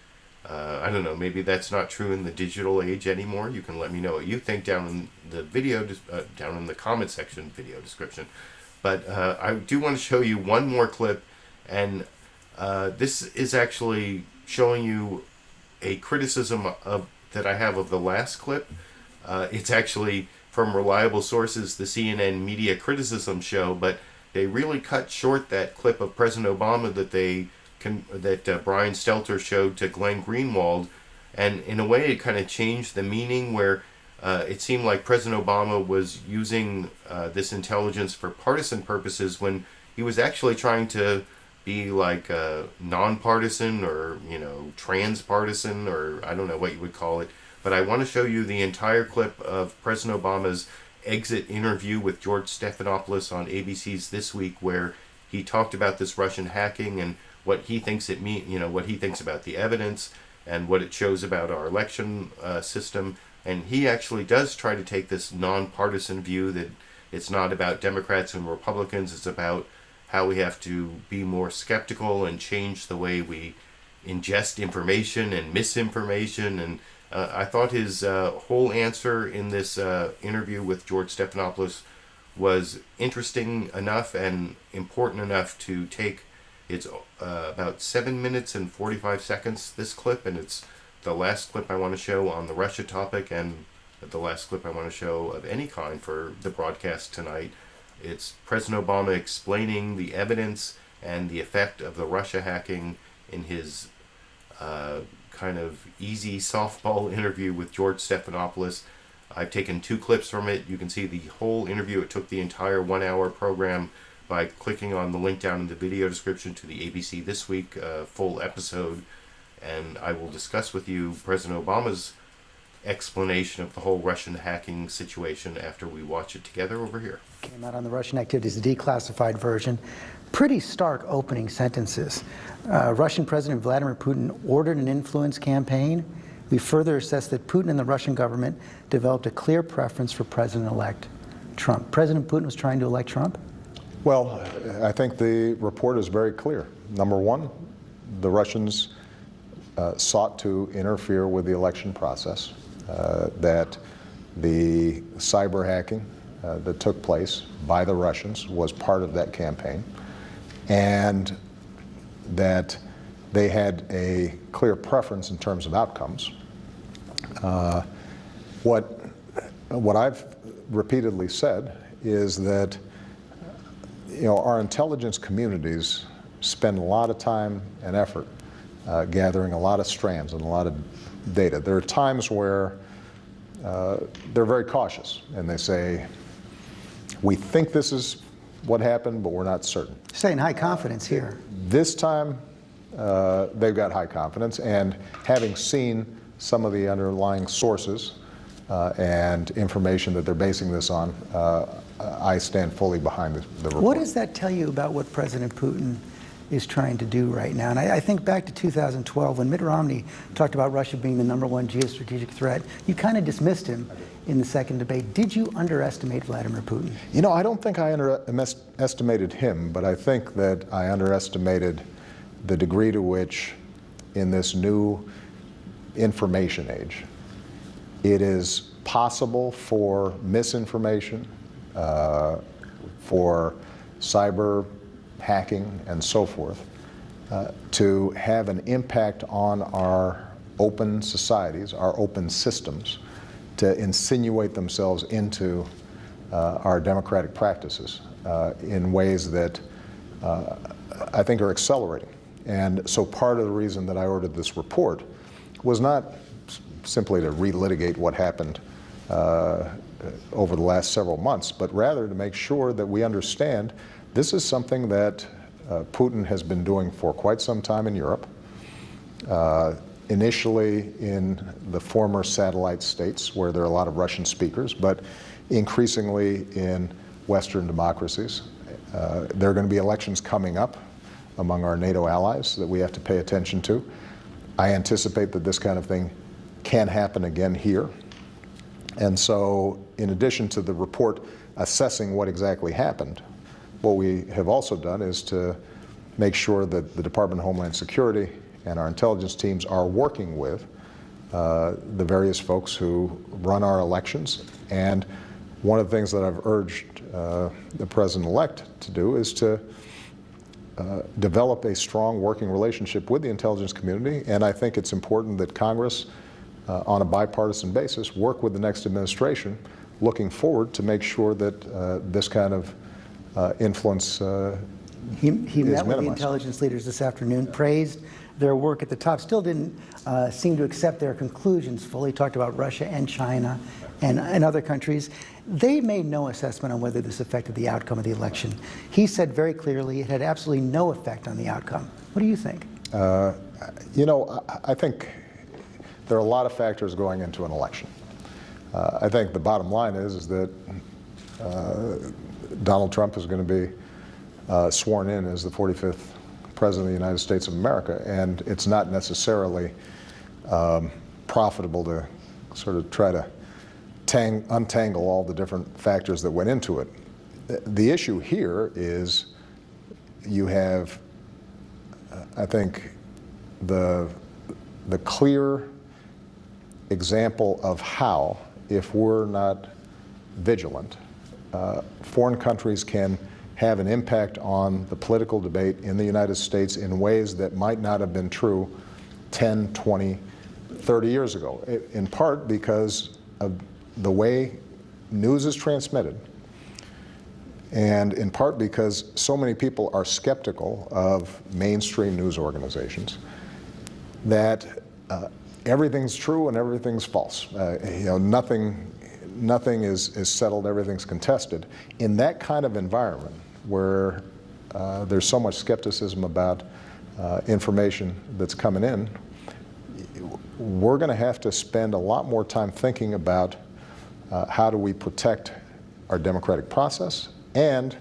I don't know, maybe that's not true in the digital age anymore. You can let me know what you think down in the video, down in the comment section video description. But I do want to show you one more clip, and this is actually showing you a criticism that I have of the last clip. It's actually from reliable sources, the CNN Media Criticism Show, but they really cut short that clip of President Obama that Brian Stelter showed to Glenn Greenwald, and in a way it kind of changed the meaning, where it seemed like President Obama was using this intelligence for partisan purposes when he was actually trying to be like nonpartisan, or, you know, transpartisan, or I don't know what you would call it. But I want to show you the entire clip of President Obama's exit interview with George Stephanopoulos on ABC's This Week, where he talked about this Russian hacking and what he thinks it means, you know, what he thinks about the evidence and what it shows about our election system. And he actually does try to take this nonpartisan view that it's not about Democrats and Republicans, it's about how we have to be more skeptical and change the way we ingest information and misinformation. And I thought his whole answer in this interview with George Stephanopoulos was interesting enough and important enough to take. It's about 7 minutes and 45 seconds, this clip, and it's the last clip I want to show on the Russia topic, and the last clip I want to show of any kind for the broadcast tonight. It's President Obama explaining the evidence and the effect of the Russia hacking in his kind of easy softball interview with George Stephanopoulos. I've taken 2 clips from it. You can see the whole interview. It took the entire 1-hour program by clicking on the link down in the video description to the ABC This Week full episode. And I will discuss with you President Obama's explanation of the whole Russian hacking situation after we watch it together over here. Came out on the Russian activities, the declassified version. Pretty stark opening sentences. Russian President Vladimir Putin ordered an influence campaign. We further assess that Putin and the Russian government developed a clear preference for President-elect Trump. President Putin was trying to elect Trump? Well, I think the report is very clear. Number one, the Russians sought to interfere with the election process, that the cyber hacking that took place by the Russians was part of that campaign, and that they had a clear preference in terms of outcomes. What I've repeatedly said is that our intelligence communities spend a lot of time and effort gathering a lot of strands and a lot of data. There are times where they're very cautious and they say, we think this is what happened, but we're not certain. Saying high confidence here. This time, they've got high confidence, and having seen some of the underlying sources and information that they're basing this on, I stand fully behind the report. What does that tell you about what President Putin is trying to do right now? And I think back to 2012 when Mitt Romney talked about Russia being the #1 geostrategic threat. You kind of dismissed him in the second debate. Did you underestimate Vladimir Putin? I don't think I underestimated him, but I think that I underestimated the degree to which, in this new information age, it is possible for misinformation, for cyber hacking and so forth, to have an impact on our open societies, our open systems, to insinuate themselves into our democratic practices in ways that I think are accelerating. And so part of the reason that I ordered this report was not simply to relitigate what happened over the last several months, but rather to make sure that we understand this is something that Putin has been doing for quite some time in Europe, initially in the former satellite states where there are a lot of Russian speakers, but increasingly in Western democracies. There are going to be elections coming up among our NATO allies that we have to pay attention to. I anticipate that this kind of thing can happen again here. And so, in addition to the report assessing what exactly happened, what we have also done is to make sure that the Department of Homeland Security and our intelligence teams are working with the various folks who run our elections. And one of the things that I've urged the President-elect to do is to develop a strong working relationship with the intelligence community. And I think it's important that Congress, on a bipartisan basis, work with the next administration looking forward to make sure that this kind of influence He met with the intelligence leaders this afternoon, praised their work at the top, still didn't seem to accept their conclusions fully, talked about Russia and China and other countries. They made no assessment on whether this affected the outcome of the election. He said very clearly it had absolutely no effect on the outcome. What do you think? I think there are a lot of factors going into an election. I think the bottom line is that Donald Trump is going to be sworn in as the 45th President of the United States of America, and it's not necessarily profitable to sort of try to untangle all the different factors that went into it. The issue here is you have, I think, the clear example of how, if we're not vigilant, foreign countries can have an impact on the political debate in the United States in ways that might not have been true 10, 20, 30 years ago, in part because of the way news is transmitted, and in part because so many people are skeptical of mainstream news organizations that everything's true and everything's false. Nothing is settled, everything's contested. In that kind of environment where there's so much skepticism about information that's coming in, we're going to have to spend a lot more time thinking about how do we protect our democratic process, and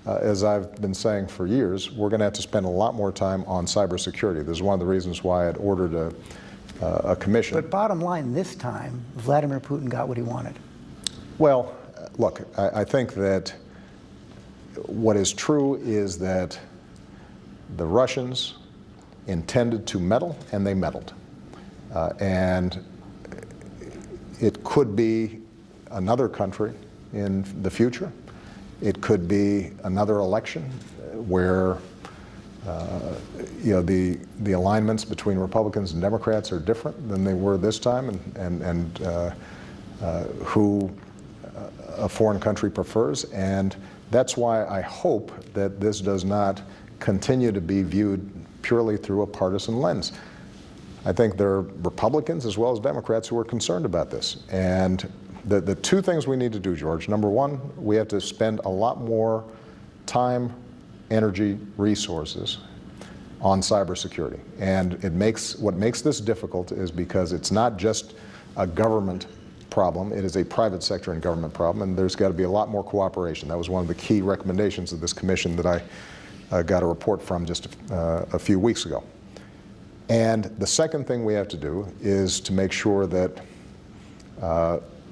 as I've been saying for years, we're going to have to spend a lot more time on cybersecurity. This is one of the reasons why I'd ordered a commission. But bottom line, this time, Vladimir Putin got what he wanted. Well, look, I think that what is true is that the Russians intended to meddle, and they meddled. And it could be another country in the future. It could be another election where the alignments between Republicans and Democrats are different than they were this time, and who a foreign country prefers. And that's why I hope that this does not continue to be viewed purely through a partisan lens. I think there are Republicans as well as Democrats who are concerned about this. And the two things we need to do, George, number one, we have to spend a lot more time, energy, resources on cybersecurity. And what makes this difficult is because it's not just a government problem, it is a private sector and government problem, and there's got to be a lot more cooperation. That was one of the key recommendations of this commission that I got a report from just a few weeks ago. And the second thing we have to do is to make sure that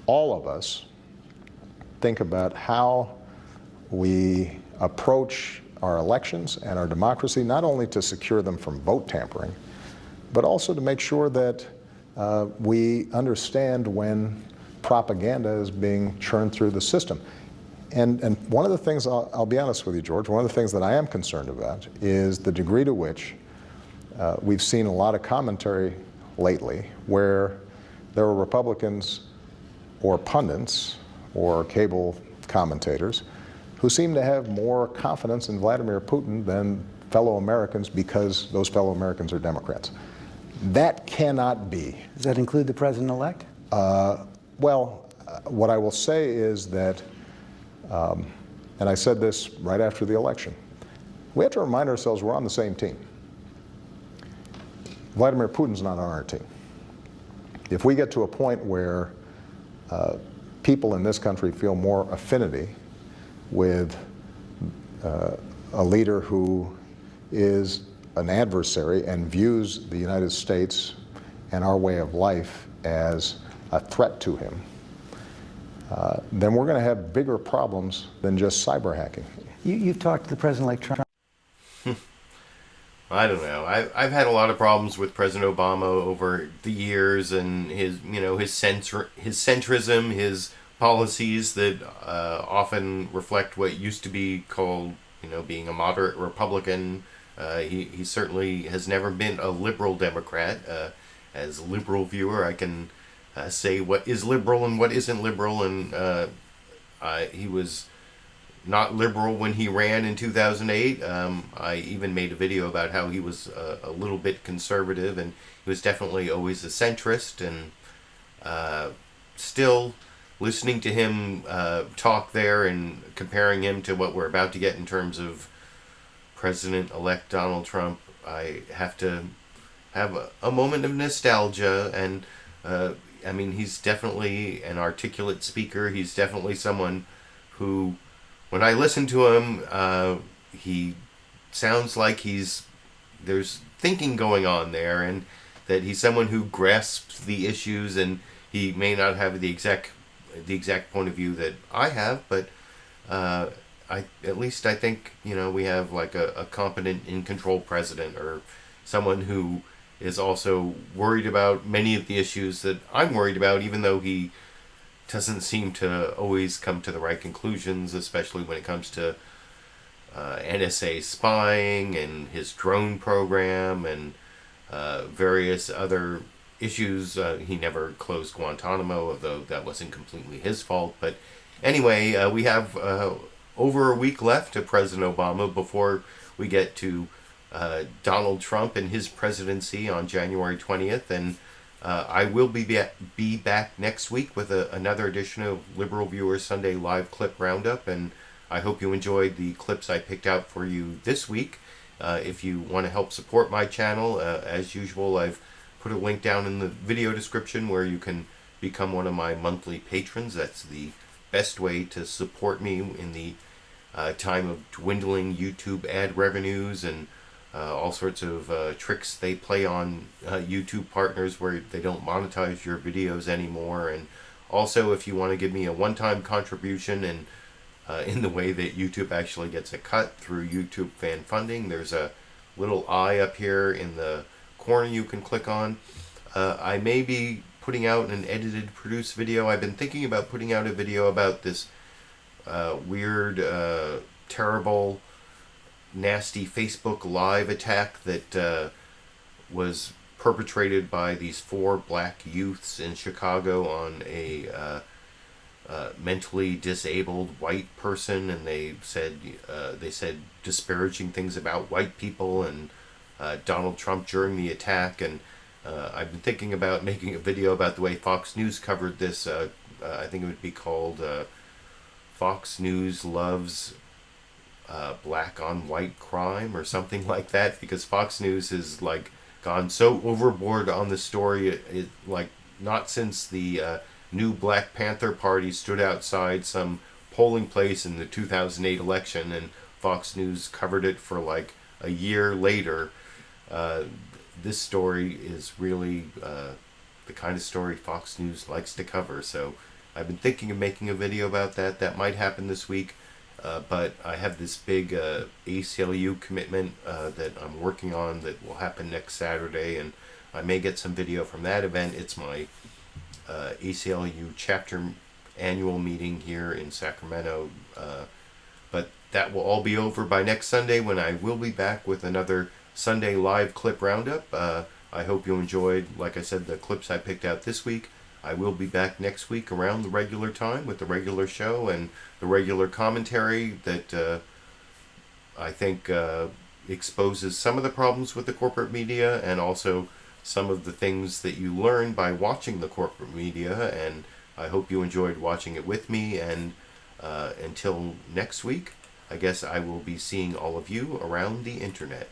all of us think about how we approach our elections and our democracy, not only to secure them from vote tampering, but also to make sure that we understand when propaganda is being churned through the system. And one of the things, I'll be honest with you, George, one of the things that I am concerned about is the degree to which we've seen a lot of commentary lately where there are Republicans or pundits or cable commentators who seem to have more confidence in Vladimir Putin than fellow Americans because those fellow Americans are Democrats. That cannot be. Does that include the president-elect? What I will say is that, and I said this right after the election, we have to remind ourselves we're on the same team. Vladimir Putin's not on our team. If we get to a point where people in this country feel more affinity with a leader who is an adversary and views the United States and our way of life as a threat to him, then we're going to have bigger problems than just cyber hacking. You've talked to the President-elect Trump. I don't know. I've had a lot of problems with President Obama over the years, and his centrism, his policies that often reflect what used to be called, being a moderate Republican. He certainly has never been a liberal Democrat. As LiberalViewer, I can say what is liberal and what isn't liberal, and he was not liberal when he ran in 2008. I even made a video about how he was a little bit conservative, and he was definitely always a centrist. And still listening to him talk there and comparing him to what we're about to get in terms of President-elect Donald Trump, I have to have a moment of nostalgia. And he's definitely an articulate speaker. He's definitely someone who, when I listen to him, he sounds like there's thinking going on there, and that he's someone who grasps the issues, and he may not have the exact point of view that I have, but at least I think, we have like a competent, in-control president, or someone who is also worried about many of the issues that I'm worried about, even though he doesn't seem to always come to the right conclusions, especially when it comes to NSA spying and his drone program and various other issues. He never closed Guantanamo, although that wasn't completely his fault. But anyway, we have over a week left to President Obama before we get to Donald Trump and his presidency on January 20th. And I will be back next week with another edition of LiberalViewer Sunday Live Clip Roundup, and I hope you enjoyed the clips I picked out for you this week. If you want to help support my channel, as usual, I've put a link down in the video description where you can become one of my monthly patrons. That's the best way to support me in the time of dwindling YouTube ad revenues and all sorts of tricks they play on YouTube partners where they don't monetize your videos anymore. And also, if you want to give me a one-time contribution and in the way that YouTube actually gets a cut through YouTube fan funding, there's a little eye up here in the corner you can click on. I may be putting out an edited, produced video. I've been thinking about putting out a video about this weird, terrible, nasty Facebook Live attack that was perpetrated by these 4 black youths in Chicago on a mentally disabled white person, and they said disparaging things about white people and Donald Trump during the attack. And I've been thinking about making a video about the way Fox News covered this. I think it would be called Fox News Loves Black on White Crime or something like that, because Fox News has like gone so overboard on the story. Like not since the new Black Panther Party stood outside some polling place in the 2008 election and Fox News covered it for like a year later. This story is really the kind of story Fox News likes to cover. So I've been thinking of making a video about that. That might happen this week. But I have this big ACLU commitment that I'm working on that will happen next Saturday, and I may get some video from that event. It's my ACLU chapter annual meeting here in Sacramento. But that will all be over by next Sunday, when I will be back with another Sunday live clip roundup. I hope you enjoyed, like I said, the clips I picked out this week. I will be back next week around the regular time with the regular show and the regular commentary that I think exposes some of the problems with the corporate media and also some of the things that you learn by watching the corporate media. And I hope you enjoyed watching it with me. And until next week, I guess I will be seeing all of you around the internet.